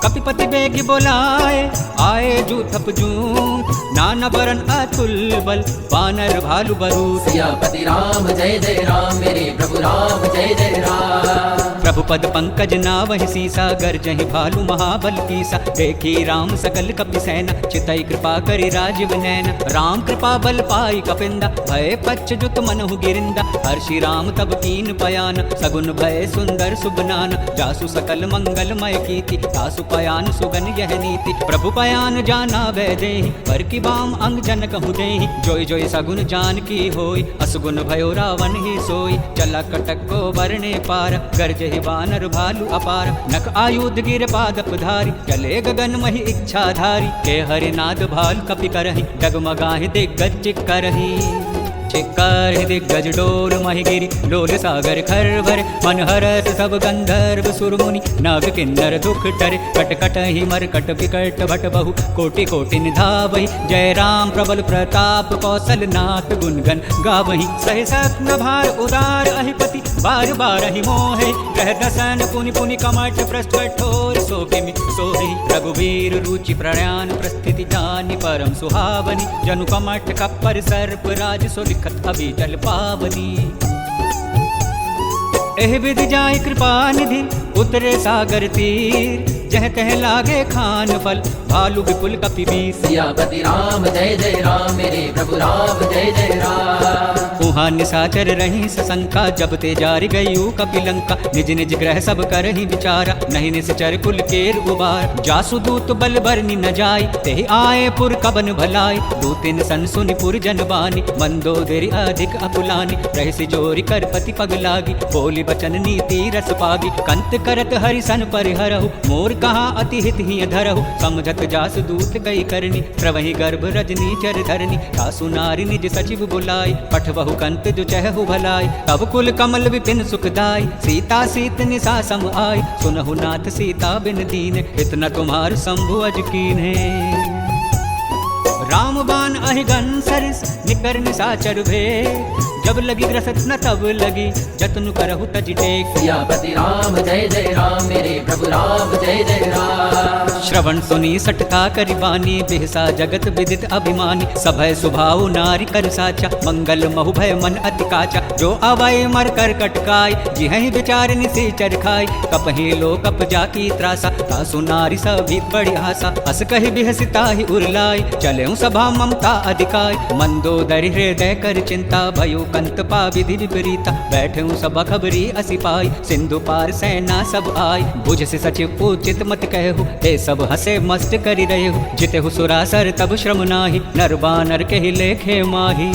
कपिपति बेगी बोलाए आए जू थप जून। नाना बरन अतुल बल वानर भालु बरूद। सियापति राम जय जय राम मेरे प्रभु राम जय जय राम। प्रभु पद पंकज नावहि सीसा गर्जहि भालु महाबल कीसा। देखी राम सकल कपि सेना चितई कृपा करि राजीव नैना। राम कृपा बल पाई कपिंदा भय पच्च जुत मनहु गिरिंदा। हर्षि राम तब कीन पयान सगुन भय सुंदर सुबनान। जासु सकल मंगलमय कीति तासु पयान सुगन यह नीति। प्रभु पयान जाना वै देहि पर की बाम अंग जन कहु देहि। जोई जोई सगुन जान की होई असगुन भयो रावण ही सोई। चला कटक को बरने पार गर्जहि वानर भालु अपार। नख आयुध गिर पादप धारी चले गगन मही इच्छाधारी। के हरिनाद भालु कपि करहि डगमगाहि दिग्गज करहि। चिक्कर दिग्गज डोल महि गिरि लोल सागर खर भर। मन हरत सब गंधर्व सुरमुनि नाग किन्नर दुख डरे। कट कट ही मरकट विकट भट बहु कोटि कोटि निधावहि। जय राम प्रबल प्रताप कौशल नाथ गुणगन गावहि। सहि सत्न भार उदार अहिपति बार बार ही मोहे। ग्रह दसन पुनि पुनि कमठ पृष्ठ कठोर सोभिमि सोहि। रघुवीर रुचि प्रयाण प्रस्थिति जानि परम सुहावनी। जनु कमठ कप्पर सर्प राज सो लिखत अभी जल पावनी। एह विधि जाय कृपा निधि उतरे सागर तीर। जह तह लागे खान फल भालु विपुल कपिवीर। सियापति राम जय जय राम मेरे प्रभु राम जय जय राम। उहाँ निशाचर रही सशंका जब ते जारि गयु कपिलंका। निज निज ग्रह सब करहि विचारा नहीं निश्चर कुल केर उबार। जासु दूत बल बरनि न जाय ते आए पुर कबन भलाई। दूतिन सन सुनि पुर जन बानी मंदोदरी अधिक अकुलानी। रहसि जोरि कर पति पग लागी बोली बचन नीति रस पागी। कंत करत हरि सन परिहरहु मोर कहाँ अति हित ही धरहु। समझत जासु दूत गई करनी प्रवहि गर्भ रजनी चर धरनी। सासु नारी निज सचिव बुलाई पठवहु कंत जो चहु भलाई। तब कुल कमल विपिन सुखदाई सीता सीत निशा सम आई। सुनहु नाथ सीता बिन दीन इतना तुम्हार शंभु अज कीन्हे। राम बाण अहिगन सरिस निकर निशाचर भेद। जब लगी ग्रसत न तब लगी जतनु करहु तज टेक। सियापति राम जय जय राम मेरे प्रभु राम जय जय राम। श्रवण सुनी सटका करि बानी बिहसा जगत विदित अभिमानी। सभय सुभाव नारी कर साचा मंगल महु भय मन अति काचा। जो अवय मर कर कटकाय जिहि विचार निशेचर खाय। कपहि लो कप जाकी त्रासा तासु नारी सभी बड़ी आशा। अस कहि बिहसिता ही उरलाई चले सभा ममता अधिकाय। मंदोदरी हृदय कर चिंता भयो कंत पा विधि विपरीता। बैठे सब खबरी असी पाई सिंधु पार सेना सब आई। बुझ से सचिव उचित मत कहु हे सब हसे मस्त करि रहु। जितेहु सुरासर तब श्रम नाही नर बानर के लेखे माही।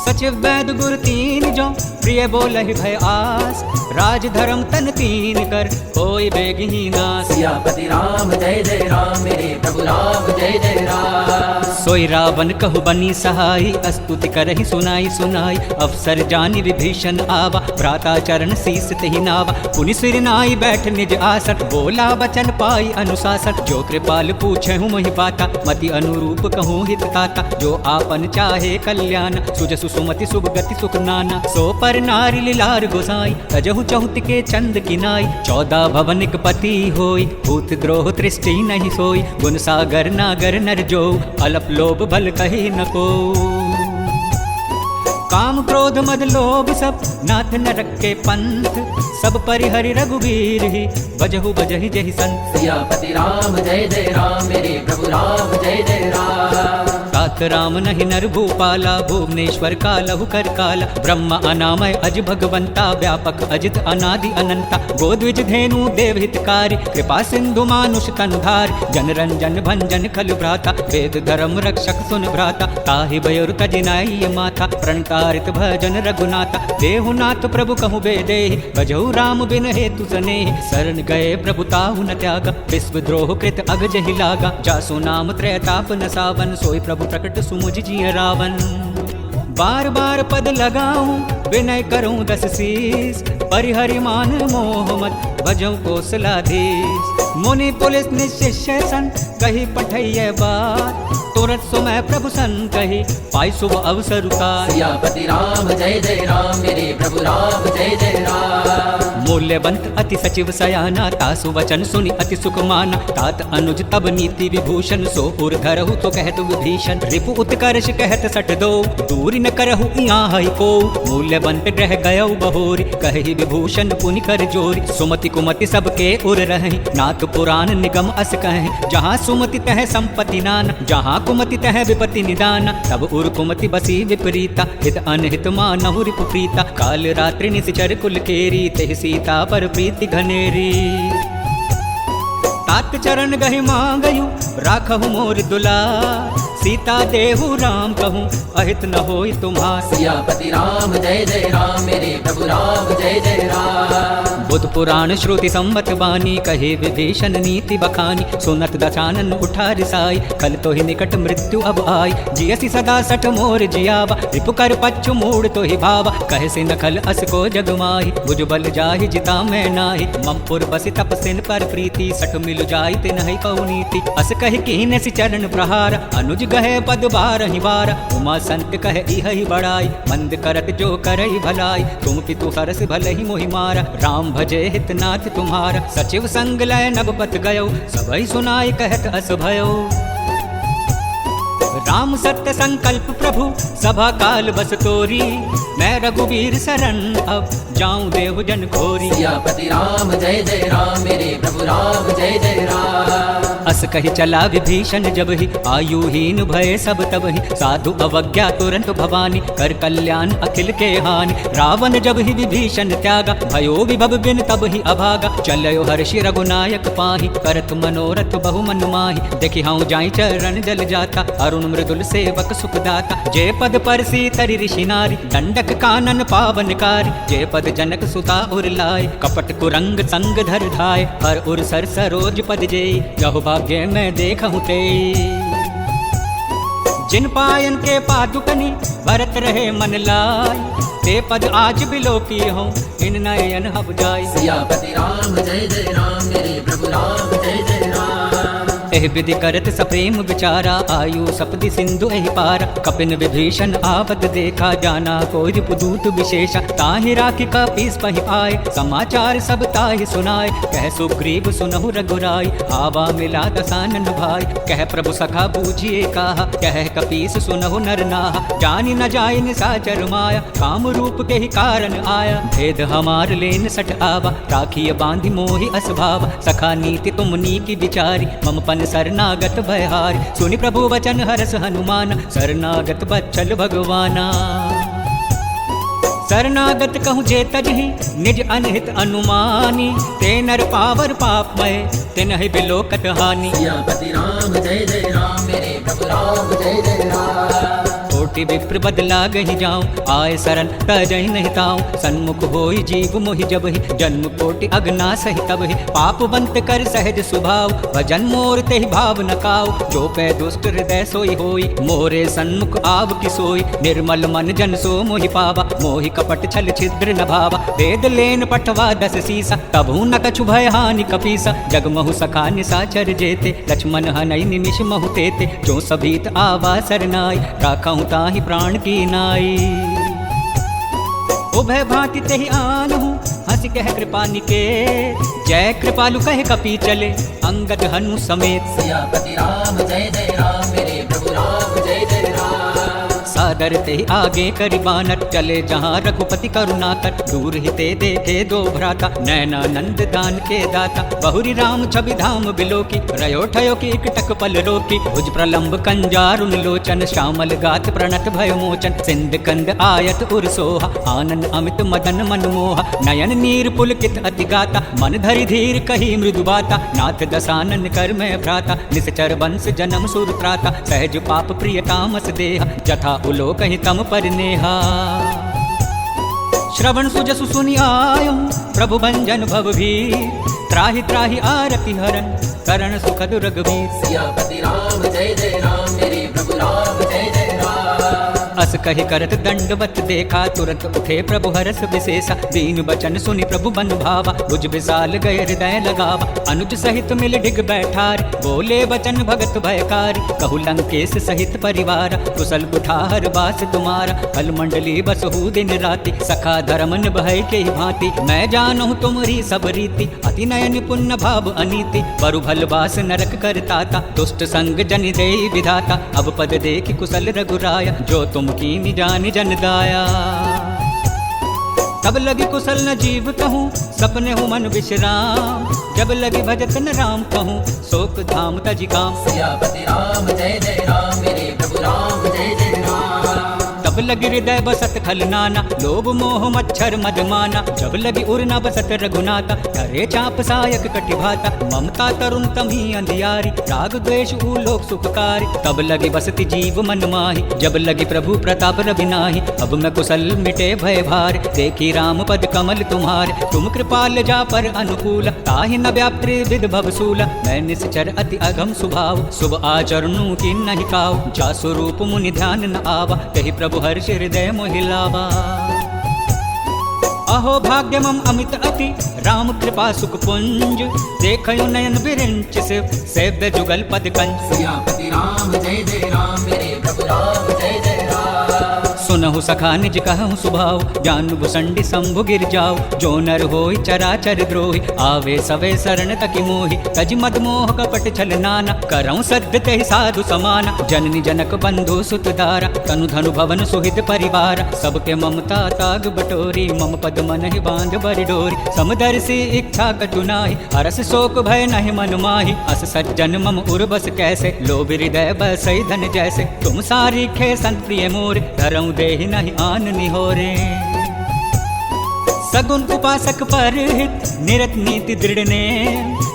सचिव वैद गुर तीन जो प्रिय बोलहि भय आस। राज धर्म तन तीन कर होई बेगहि नास। सियापति राम जय जय राम मेरे प्रभु राम जय जय राम। सोई रावण कहु बनी सहाई स्तुति करहि सुनाई सुनाई। अवसर जानि विभीषण आवा भ्राता चरण शीस तेहि नावा। पुनि सिर नाई बैठ निज आसन बोला वचन पाई अनुशासन। जो कृपाल पूछहु मोहि बाता मति अनुरूप कहूँ हित ताता। जो आपन चाहे कल्याण सुजसु सुमति शुभ गति सुख नाना। सो पर नारी लीलार गोसाई तजहु चहुत के चंद किनाई। 14 भवनिक पति होई भूत द्रोह दृष्टि नहीं सोई। गुण सागर नागर नर जो अलप लोभ भल कही न को। काम क्रोध मद लोभ सब नाथ नरक के पंथ। सब परिहरि रघुवीर ही बजहु बजहि जहि संत। सियापति राम जय जय राम मेरे प्रभु राम जय जय राम। तात राम नहीं नर भूपाला भुवनेश्वर का लहु कर काला। ब्रह्म अनामय अज भगवंता व्यापक अजित अनादि अनंता। गोद्विज धेनु देव हितकारी कृपा सिंधु मानुष तनुधार। जन रंजन भंजन खल भ्राता वेद धर्म रक्षक सुन भ्राता। ताहि बयुर तजिनाई माथा प्रणतारित भजन रघुनाथा। देहुनाथ प्रभु कहु बेदेहि बजहु राम बिन हेतु सनेहि। शरण गए प्रभु ताहु न त्यागा विश्व द्रोह कृत अग जहि लागा। जासु नाम त्रैताप न सावन सोई प्रभु प्रकट सुमुझ जिय रावण। बार बार पद लगाऊं विनय करूं दस शीस। परिहरि मान मोह मत भजऊं कौशलाधीश। मुनि पुलिस निशिष्य सन कही पठैय बात। तुरत सुमय प्रभु सन कही पाई शुभ अवसर का। सियापति राम जय जय राम मेरे प्रभु राम जय जय राम। मूल्यवंत अति सचिव सयाना तासु वचन सुनि अति सुख माना। तात अनुज तब नीति विभूषण सो पुर धरहु तो कहत विभीषण। रिपु उत्कर्ष कहत सट दो दूरी न करहु यहाँ है को। मूल्यवंत रह गयौ बहोरी कहि विभूषण पुनि कर जोरी। सुमति कुमति सबके उर रहि नाथ पुराण निगम अस कहे। जहाँ सुमति तह संपत्ति नाना जहाँ कुमति तह विपत्ति निदाना। तब उर कुमति बसी विपरीता हित अनहित मानहु रिपु प्रीता। काल रात्रि निशिचर कुल केरी तेहि सीता पर प्रीति घनेरी। तात चरण गहि मांगयु राखहु मोर दुलार। सीता देहु राम कहूँ अहित न होई तुम्हार। सियापति राम जय जय राम मेरे प्रभु राम जय जय राम। बुध पुराण श्रुति संवत बानी कहे विभीषण नीति बखानी। सुनत दशानन उठा रिसाई कल तो ही निकट मृत्यु अब आई। जियसि सदा सठ मोर जियावा रिपु कर पच्चु मूड तो ही भावा। कहे से नखल अस को जगमाही भुज बल जाहि जिता मैं नाही। ममपुर बसि तपसिन पर प्रीति सठ मिल जाई ते नहीं कौ नीति। अस कहि कीन सि चरण प्रहार अनुज गहे पद बारहि बार। उमा संत कहे इहि बड़ाई मंद करत जो करई भलाई। तुम पितु हरस भलहि मोहि मारा राम भजे हितनाथ तुम्हारा। सचिव संग लय नभपत गयो सबई सुनाई कहत अस भयो। राम सत्य संकल्प प्रभु सभा काल बस तोरी। मैं रघुवीर शरण अब जाऊं देव जन खोरी। सियापति राम जय जय राम मेरे प्रभु राम जय जय राम। अस कही चला विभीषण जब ही आयुहीन भय सब तब ही। साधु अवज्ञा तुरंत भवानी कर कल्याण अखिल के हानि। रावण जब ही विभीषण त्यागा भयो विभव बिन तब ही अभागा। चलयो हर्षि रघुनायक पाही करत मनोरथ बहु मन माही। देखि हाउ जाई चरण जल जाता अरुण मृदुल सेवक सुखदाता। जय पद पर सीतरि ऋषि नारी दंडक कानन पावनकारी। जय पद जनक सुता उर लाए कपट कुरंग संग धर धाय। हर उर सर सरोज पद जेई जहु भाग्य मैं देखहु ते। जिन पायन के पादुकनी भरत रहे मन लाई। ते पद आज बिलोकी हूँ इन नयन हब जाय। सियापति राम जय जय राम मेरे प्रभु राम जय जय राम। एह विधि करत सप्रेम विचारा आयु सपदि सिंधु एहि पारा। कपिन विभीषण आपत देखा जाना कोई रिपुदूत विशेषा। ताहि राखी कपीस पहि आए समाचार सब ताहि सुनाए। कह सुग्रीव सुनहु रघुराई आवा मिला दसानन भाई। कह प्रभु सखा बूझिए कहा कह कपीस सुनहु नर नाहा। जानि न जाय निशाचर माया काम रूप के ही कारण आया। भेद हमार लेन सठ आवा राखिय बांधि मोहि अस भावा। सखा नीति तुम नीकी विचारी मम पन शरणागत भयहारी। सुनि प्रभु वचन हरस हनुमान शरणागत बच्चल भगवाना। शरणागत कहूँ जे तजहि निज अनहित अनुमानी। ते नर पावर पापमय तिनहि बिलोकत हानि। सियापति राम जय जय राम मेरे प्रभु राम जय जय राम। कोटि विप्र बदला गहि जाऊं आय शरण तजहि नहीं ताऊं। सन्मुख होई जीव मोहि जब ही जन्म कोटि अगना सहि तब ही। पाप बंत कर सहज स्वभाव भजन मोर तेहि भाव न काऊ। जो पै दुष्ट हृदय सोई होई मोरे सन्मुख आव कि सोई। निर्मल मन जन सो मोहि पावा मोहि कपट छल छिद्र न भावा। वेद लेन पठवा दस सीसा तबहु न कछु भय हानि कपीसा। जगमहु सखा निशाचर जेते लक्ष्मण हनई निमिष महु तेते। जो सभीत आवा सरनाई राखहु ताहि प्राण की नाई। उभय भांति तेहि आनहु हंसी कह कृपा निकेत। जय कृपालु कह कपी चले अंगद हनु समेत। सियापति राम जय जय राम मेरे प्रभु राम जय जय राम। सादर ते आगे करी बानर, चले जहाँ रघुपति करुणा कर। दूर ही ते देखे दो भ्राता, नैनानंद दान के दाता। बहुरी राम छवि धाम बिलोकी, रयो ठयो की इकटक पल रोकी। भुज प्रलंब कंजारुन लोचन, श्यामल गात प्रणत भय मोचन। सिंध कंद आयत उर सोहा, आनंद अमित मदन मनमोहा। नयन नीर पुलकित अति गाता, मन धरि धीर कही मृदु बाता। नाथ दसानन कर मैं भ्राता, निश्चर वंश जन्म सुर त्राता। सहज पाप प्रिय तामस देहा, जथा उलो कहीं तम पर नेहा। श्रवण सुजसु सुनि आयो, प्रभु भंजन भव भीर। त्राहि त्राहि आरति हरन, करण सुखद रघुवीर। सियापति राम जय जय राम, मेरे प्रभु राम जय जय राम। अस कहि करत दंडवत देखा, तुरंत उठे प्रभु हरस विशेषा। दीन बचन सुनि प्रभु बन भावा, भुज विशाल गए हृदय लगावा। अनुज सहित मिल डिग बैठार, बोले बचन भगत भयकारी। कहु लंकेश सहित परिवार, कुशल कुठार बास तुम्हारा। फल मंडली बसहु दिन राति, सखा धर्म निभय के भांति। मैं जानहु तुमरी सब रीति, अति नयन पुण्य भाव अनीति। बरु भल बास नरक करताता, दुष्ट संग जन देई विधाता। अब पद देखि कुशल रघुराया, जो तुम कीनि जानि जन दाया। तब लगी कुशल न जीव कहूँ, सपने हूँ मन विश्राम। जब लगी भजत न राम कहूँ, शोक धाम तजि काम। सियापति राम जय जय राम, मेरे प्रभु राम जय जय राम। तब लगी हृदय बसत खल नाना, लोभ मोह मच्छर मदमाना। जब लगी उर न बसत रघुनाथा, धरे चाप सायक कटिभाता। ममता तरुण तमी अंधियारी, राग द्वेष लोक सुखकारी। तब लगी बसती जीव मन माही, जब लगी प्रभु प्रताप रविनाही। अब मैं कुशल मिटे भय भार, देखी राम पद कमल तुम्हारे। तुम कृपाल जा पर अनुकूल, ताहि न व्याप्त विध भवसूल। मैं निश्चर अति अगम स्वभाव, शुभ आचरणों की नहीं काव। जा स्वरूप मुनि ध्यान न आवा, कही प्रभु हर्ष हृदय मोहिलावा। अहो भाग्य मम अमित अति, राम कृपा सुख पुंज। देखयो नयन बिरिंच शिव, सेव्य जुगल पद कंज। सियापति राम जय जय राम, मेरे प्रभु राम जय जय राम। सुनहु सखा निज कहूँ सुभाव, जानु भुसंडी शंभु गिर जाओ। जो नर होई चराचर द्रोही, आवे सवे शरण तकी मोहि। तज मद मोह कपट छल नाना, करऊँ सद्य तेहि साधु समाना। जननी जनक बंधु सुत दारा, तनु धनु भवन सुहित परिवार। सबके ममता ताग बटोरी, मम पद मन ही बांध बरि डोरी। समदर्शी इच्छा कटु नाहि, हरस शोक भय नहीं मन माहि। अस सज्जन मम उर्बस कैसे, लोभ हृदय बसई धन जैसे। तुम सारी खे संत प्रिय मोरे, धरऊँ देहि नहीं आन निहोरे। सगुन उपासक पर हित, निरत नीति दृढ़ ने।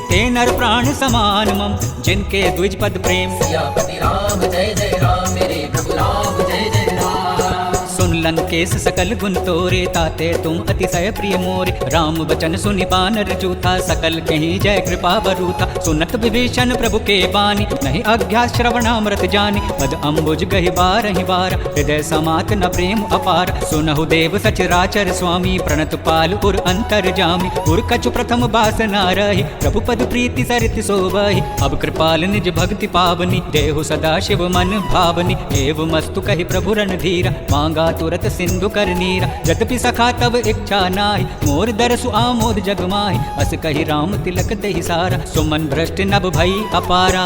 ते नर प्राण समान मम, जिनके द्विज पद प्रेम। सियापति राम जय जय राम, मेरे प्रभु राम जय जय राम। सुन लंकेश सकल गुण तोरे, ताते तुम अतिशय प्रिय मोरे। राम बचन सुनि बानर जूथा, सकल कहीं जय कृपा बरूथा। सुनत विभीषण प्रभु के बानी, नहीं आज्ञा श्रवणामृत जानी। पद अम्बुज गहि बारहि बार, हृदय समात न प्रेम अपार। सुनहु देव सचराचर स्वामी, प्रणत पाल उर अंतर जामी। उर कछु प्रथम बास न रही, प्रभु पद प्रीति सरित सोबहि। अब कृपाल निज भक्ति पावनी, देहु सदा शिव मन भावनी। एव मस्तु कहि प्रभु रणधीरा, मांगा तुरत सिंधु कर नीरा। यद्यपि सखा तब इच्छा नाहि, मोर दरसु आमोद जग माहि। अस कहि राम तिलक देहि सारा, सुमन भ्रष्ट नभ भई अपारा।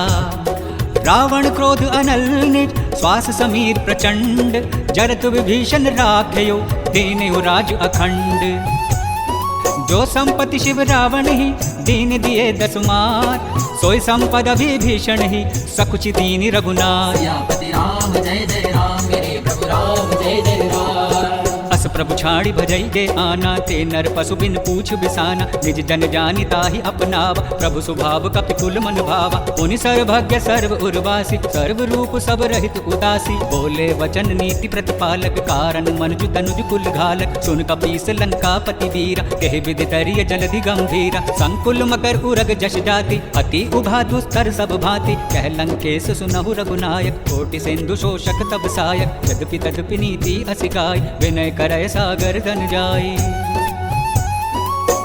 रावण क्रोध अनल निज, श्वास समीर प्रचंड। जरत विभीषण राखयो, दीनयो राज अखंड। जो संपत्ति शिव रावण ही, दीन दिए 10 मार। सोई संपद विभीषण ही, सकुचि दीन रघुनाथ। सियापति राम जय जय राम, मेरे प्रभु राम जय जय राम। अस प्रभु छाड़ी भजई गे आना, ते नर पशु बिन पूछ बिसाना। निज जन जानि ताहि अपनावा, प्रभु स्वभाव कपिकुल मन भावा। पुनि सर्वभज्ञ सर्व उर्वासी, सर्व रूप सब रहित उदासी। बोले वचन नीति प्रतिपालक, कारण मनुज तनुज कुल घालक। सुन कपीस लंकापति वीरा, कहि विधि तरिय जलधि गंभीरा। संकुल मकर उरग जश जाति, अति उभा दुस्तर सब भांति। कह लंकेश सुनहु रघुनायक, कोटि सिंधु शोषक तब सायक। यद्यपि तद्यपि नीति असिकाय, विनय करय सागर धन जाई।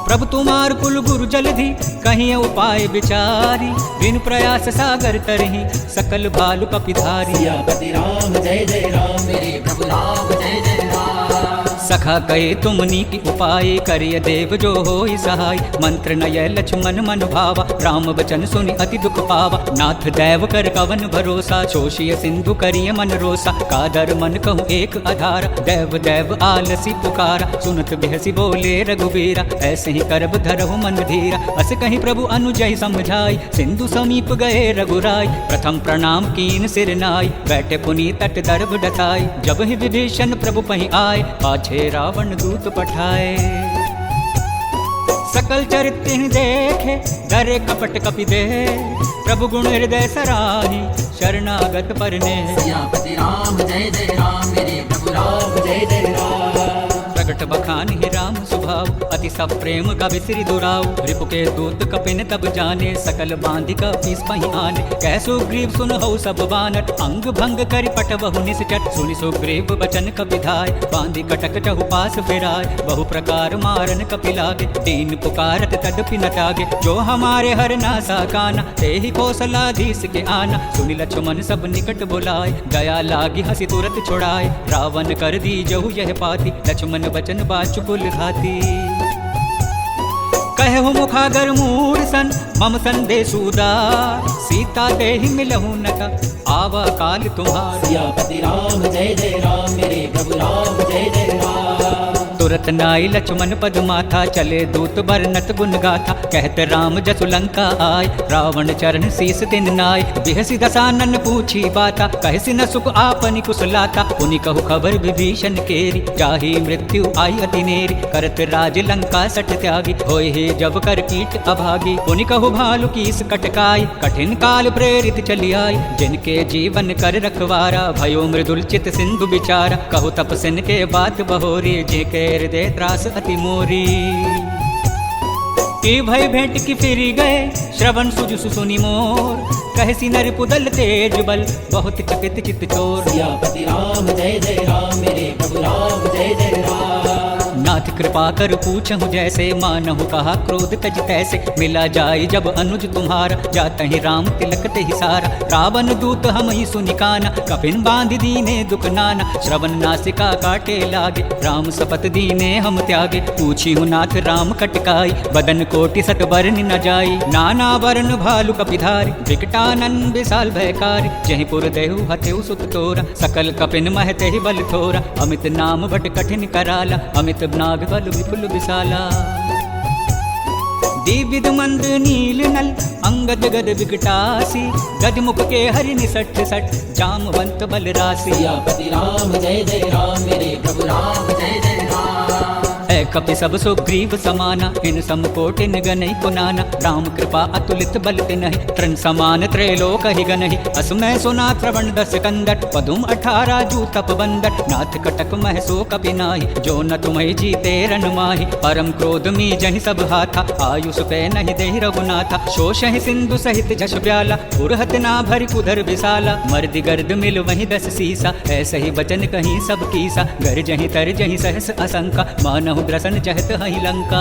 प्रभु तुम्हार कुल गुरु जलधि, कहीं उपाय विचारी। बिन प्रयास सागर तरही, सकल भालु कपिधारी। सियापति राम जय जय राम, मेरे प्रभु राम जय जय राम। सखा कहे तुमनी की उपाय करिय देव जो होई सहाय। मंत्र नय लक्ष्मण मन भावा राम बचन सुनि अति दुख पावा। नाथ दैव कर कवन भरोसा शोषिय सिंधु करिय मन रोसा। कादर मन कहूँ एक आधार दैव दैव आलसी पुकारा। सुनत बिहसी बोले रघुबीरा ऐसे ही करब धरहु मन धीरा। अस कहीं प्रभु अनुजय समझाई सिंधु समीप गए रघुराई। प्रथम प्रणाम कीन सिर नाई बैठे पुनी तट दर्भ डसाई। जब ही विभीषण प्रभु पहीं आए पाछे रावण दूत पठाए। सकल चरित्र देखे डरे कपट कपि दे। प्रभु गुण हृदय सराही शरणागत परने। सियापति राम जय जय राम मेरे प्रभु राम जय जय राम। प्रगट बखान ही राम स्वभाव अति सब प्रेम का बिसरी दुराव। रिपु के दूत कपिन तब जाने सकल बांधि का पीस पहीं आने। कह सुग्रीव सुन हो सब बानर अंग भंग करि पट बहु निसचट। सुनि सुग्रीव बचन कपिधाय बांधि कटक चहु पास फिराय। बहु प्रकार मारन कपि लागे दीन पुकारत तदपि न टागे। जो हमारे हर नासा काना ते ही कौशलाधीश के आना। सुनि लक्ष्मण सब निकट बुलाए दया लागी हंसी तुरत छुड़ाए। रावण कर दी जहु यह पाती लक्ष्मण बचन बाचुकुल घाती। कहु मुखागर मूढ़ सन मम संदेश उदार। सीता देहि मिलहु नता आवा काल तुम्हार। सियापति राम जय जय राम मेरे प्रभु राम जय जय राम। तुरत नाई लक्ष्मण पद माथा चले दूत बरनत गुण गाथा। कहत राम जसु लंका आय रावण चरण शीस तिन नाय। बिहसी दसानन पूछी बाता कहसी न सुख आपनि कुशलाता। पुनि कहु खबर विभीषण केरी जाहि मृत्यु आई अति नेरी। करत राज लंका सट त्यागी होय हे जब कर कीट अभागी। पुनि कहु भालु कीस कटकाई कठिन काल प्रेरित चली आई। जिनके जीवन कर रखवारा भयो मृदुल चित सिंधु बिचारा। कहु तपसिन के बात बहोरी जे के हृदय त्रास अति मोरी। की भय भेंट की फिरी गए श्रवण सुजु सुनि मोर। कहसी नर पुदल तेज बल बहुत चकित चित चोर। सियापति राम जय जय राम मेरे प्रभु राम जय जय राम। नाथ कृपा कर पूछहु जैसे मानहु कहा क्रोध तज तैसे। मिला जाय जब अनुज तुम्हारा जात ही राम तिलक ते ही सारा। रावण दूत हम ही सुनिकाना कपिन बांध दीने दुख नाना। श्रवण नासिका काटे लागे राम सपत दीने हम त्यागे। पूछी हूँ नाथ राम कटकाई बदन कोटि सत बरन न जाई। नाना वरण भालु कपिधारी विकटानन विशाल भयकारी। जहि पुर देहु हतेउ सुत तोरा सकल कपिन महते ही बल थोरा। अमित नाम बट कठिन कराला अमित नाग बल विपुल विशाला। दिव्य मंद नील नल अंगद गद विकटासी। गज मुख के हरि निसठ सठ जामवंत बल राशि। सियापति राम जय जय राम मेरे प्रभु राम जय जय राम। कपि सब सुग्रीव समाना इन समकोटि निगनहि पुनाना। राम कृपा अतुलित बल तिनहि तृण समान त्रैलोक ही गनहि। असमय सुना श्रवण दस कंदट पदुम 18 जू तप बंदट। नाथ कटक मह सो कपि नाहि जो न तुम्हि जीते रन माहि। परम क्रोध मी जहि सब हाथा आयुष पे नहीं देहि रघुनाथा। शोषहि सिंधु सहित जश ब्याला पुरहत ना भरि कुधर विशाला। मर्दि गर्द मिल वहीं 10 सीसा ऐसे ही बचन कहीं सब कीसा। गर जहीं तर जहीं सहस असंका मानहु द्रसन चहत हई लंका।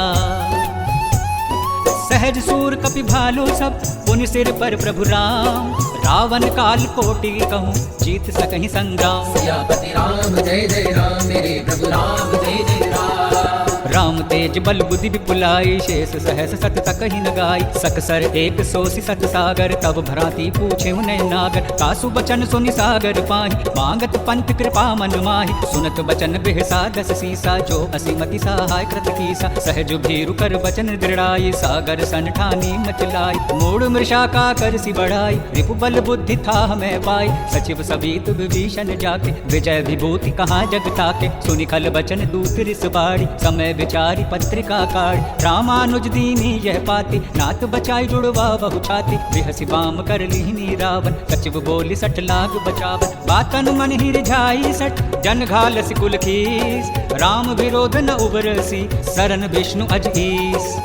सहज सूर कपि भालु सब पुनि सिर पर प्रभु राम। रावण काल कोटि कहूँ जीत सकहि संग्राम। सियापति राम जय जय राम मेरे प्रभु राम जय जय राम। राम तेज बल बुद्धि विपुलाई शेष सहस सत सकहि न गाई। सकसर एक सोसी सत सागर तब भ्रांति पूछे उन्हें नागर। कासु बचन सुनि सागर पाहि मांगत पंथ कृपा मन माहि। सुनत बचन बिहसा 10 सीसा जो असीमति सहाय कृत कीसा। सहज भीरु कर बचन दृढ़ाई सागर सन ठानी मचलाई। मूढ़ मृषा का कर सी बढ़ाई रिपु बल बुद्धि था हमें पाई। सचिव सभी तुम विभीषण जाके विजय विभूति कहाँ जग ताके। सुनि खल बचन दूत रिस बाड़ी समय विचारी पत्रिका काढ़। रामानुज दीनी यह पाती नाथ बचाई जुड़वा बहु छाती। बिहसी बाम कर लीनी रावण सचिव बोली 60 लाख बचावन। बातन मन ही रिझाई 60 जन घाल सिकुल खीस। राम विरोध न उबरसी शरण विष्णु अजईस।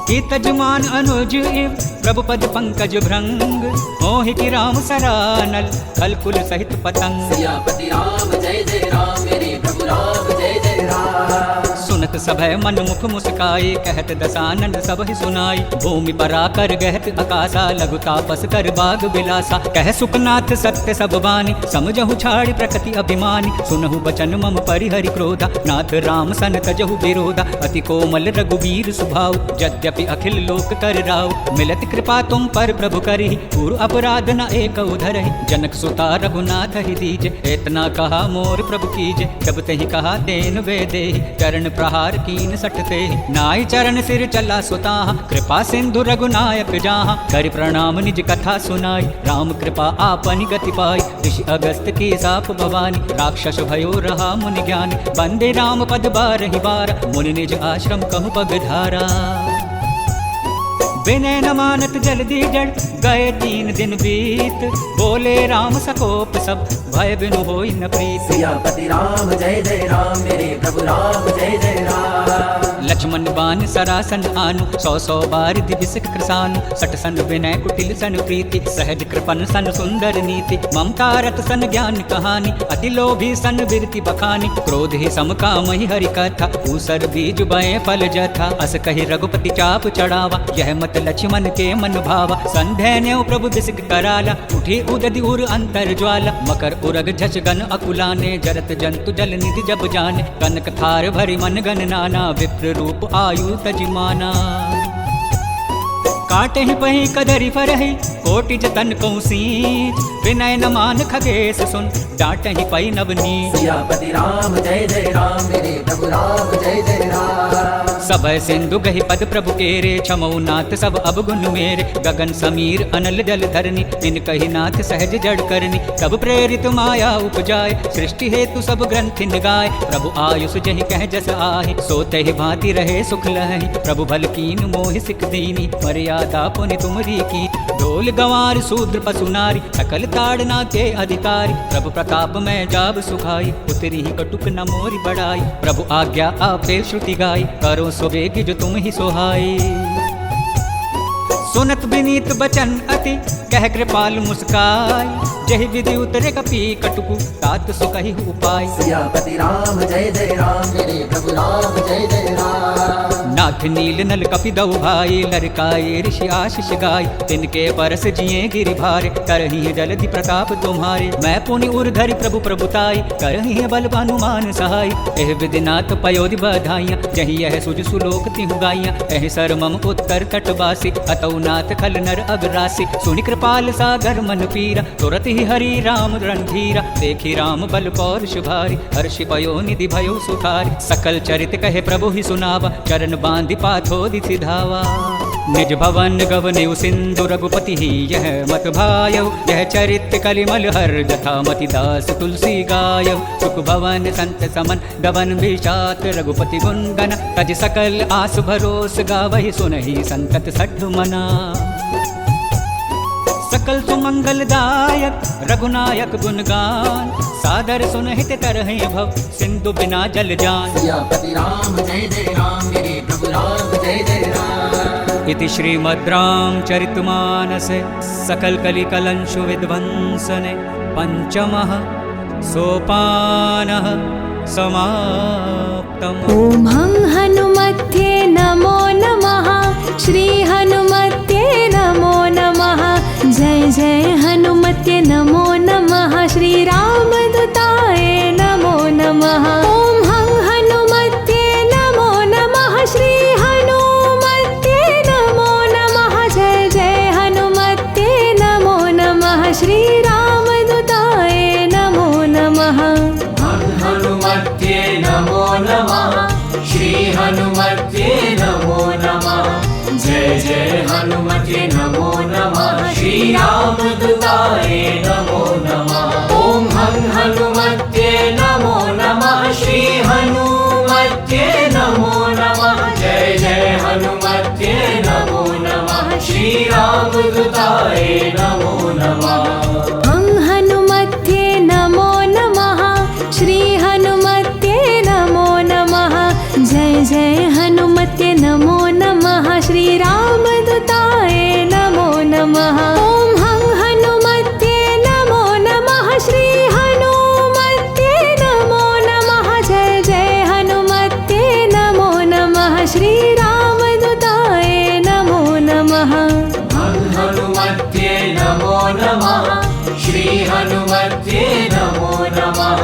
की तजमान अनुज इव प्रभु पद पंकज भृंग। मोहि की राम सरानल कलकुल सहित पतंग। सियापति राम जय जय राम मेरे प्रभु राम जय जय राम। सुनत तात सभय मन मुख मुस्काए, कहत दशानन सब ही सुनाई। भूमि पर आकर गहत आकाशा, लघु तापस कर बाग बिलासा। कह सुखनाथ सत्य सब बानी, समझहु छाड़ी प्रकृति अभिमानी। सुनहु बचन मम परिहरि क्रोधा, नाथ राम सन तजहु विरोधा। अति कोमल रघुबीर सुभाऊ, यद्यपि अखिल लोक कर राव। मिलत कृपा तुम पर प्रभु करी, पूर्व अपराध न एक उधरहि। जनक सुता रघुनाथ ही दीजे, इतना कहा मोर प्रभु कीजे। जब तहि कहा देन वे दे, चरण प्रहार कीन सटते। नाई चरण सिर चला सुता, कृपा सिंधु रघुनायक जहाँ। कर प्रणाम निज कथा सुनाई, राम कृपा आपनि गति पाई। ऋषि अगस्त की साप भवानी, राक्षस भयो रहा मुनि ज्ञानी। बंदे राम पद बारहि बार, मुनि निज आश्रम कहु पगधारा। विनय न मानत जल्दी जड़, गए 3 दिन बीत। बोले राम सकोप सब, भय बिनु होई न प्रीत। सियापति राम जय जय राम, मेरे प्रभु राम जय जय राम। लक्ष्मण बान सरासन आनु, 100 बार दिविसिक कृसानु। सट सन विनय कुटिल सन प्रीति, सहज कृपन सन सुंदर नीति। ममता रत सन ज्ञान कहानी, अति लोभी सन बिरति बखानी। क्रोध ही सम काम ही हरि कथा, ऊसर बीज बये फल जथा। अस कहि रघुपति चाप चढ़ावा, यह मत लक्ष्मण के मन भावा। संध्या प्रभु बिसिक कराला, उठी उदधि उर अंतर ज्वाला। मकर उरग झस गन अकुलाने, जरत जंतु जल निधि जब जाने। कनक थार भरि मन गन नाना, विप्र रूप आयु तजिमाना। काटे ही पही कदरी फरहि, कोटि जतन कौसीच। विनय न मान खगेश सुन, डांट ही पई नवनीत। सियापति राम जय जय राम, मेरे प्रभु राम जय जय राम। सब सिंधु गहि पद प्रभु केरे, छमऊ नाथ सब अब गुण मेरे। गगन समीर अनल जल धरनी, इन कही नाथ सहज जड़ करनी। सब प्रेरित माया उपजाए, सृष्टि हेतु सब ग्रंथि गाय। प्रभु आयुष जहि कह जस आहि, सोते ही भांति रहे सुख लहि। प्रभु भल कीन मोहि सिख दीनी, मर्यादा पुनि तुमरी की। ढोल गंवार शूद्र पशु नारी, सकल ताड़ना के अधिकारी। प्रभु प्रताप में जाब सुखाई, उतरी ही कटुक न मोरी बढ़ाई। प्रभु आज्ञा आपे श्रुति गाई, करो सुबेग जो तुम ही सोहाई। सुनत विनीत बचन अति, कह कृपाल मुस्काई। जहि विधि उतरे कपी कटुकु, तात सुकहि उपाय। सियापति राम जय जय राम, मेरे प्रभु राम जय जय राम। नाथ नील नल कपि दऊ भाई, लरकाए ऋषि आशीष गाय। तिनके परस जिए गिरि भारे, करही जलधि प्रताप तुम्हारे। मैं पुनि उर्धरि प्रभु प्रभुताई, करही बल भानुमान सहाय। एह विधिनाथ पयोधि बधाइयाँ, जही यह सुज सुलोक तिहु गाइयाँ। एह सर मम उत्तर तटवासी, अतौ नाथ खल नर अग्रासी। सुनि कृपाल सागर मन पीरा, तुरत ही हरि राम रणधीरा। देखी राम बल पौरुष भारी, हर्षि पयो निधि भयो सुखारी। सकल चरित कहे प्रभु ही सुनावा, चरण बांधि पाथोदि सिधावा। निज भवन गवनेउ सिंधु रघुपति ही यह मत भायौ। यह चरित कलिमल हर जथा मति दास तुलसी गायौ। सुख भवन संत समन गवन विषात, रघुपति गुण गन तज सकल आस भरोस गावहि। सुनहि संतत सठ मना, सकल सुमंगल दायक रघुनायक गुणगान। सादर सुनहित तरहि भव, सिंधु बिना जल जान। सियापति राम जय जय राम, मेरे प्रभु राम जय जय राम। इति श्रीमद् रामचरितमानसे सकल कलिकलंशु विध्वंसने पंचमः सोपानः समाप्तम्। ॐ हं हनुमत्ये नमो नमः, श्री हनुमत्ये नमो नमः। जय जय हनुमत्ये नमो नमः, श्री रामदूताय नमो नमः। ॐ हं हनुमत्ये नमो नमः, श्री हनुमत्ये नमो नमः। जय जय हनुमत्ये नमो नमः, श्री रामदूताय नमो नमः। हनुमत्ये नमो नमः, श्री हनुमत्ये नमो नमः। जय जय हनुमत्ये नमो नमः, श्री रामदूताय नमो नमः। ओम हं हनुमत्ये नमो नमः, श्री हनुमत्ये नमो नमः। जय जय हनुमत्ये नमो नमः, श्री रामदूताय नमो नमः। हं हनुमत्ये नमो नमः, श्री हनुमत्ये नमो नमः। जय जय हनुमत्ये नमो नमः, श्री रामदूताय नमो नमः। ॐ हं हनुमत्ये नमो नमः, श्री हनुमत्ये नमो नमः। जय जय हनुमत्ये नमो हनुमते नमो नमः।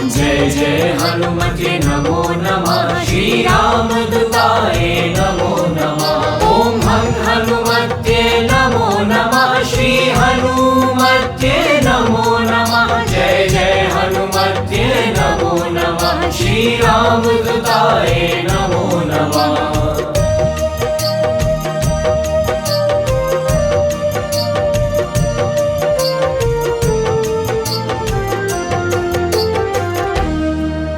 जय जय हनुमते नमो नमः। श्री राम दूताय नमो नमः। ओम हनुमते नमो नमः। श्री हनुमते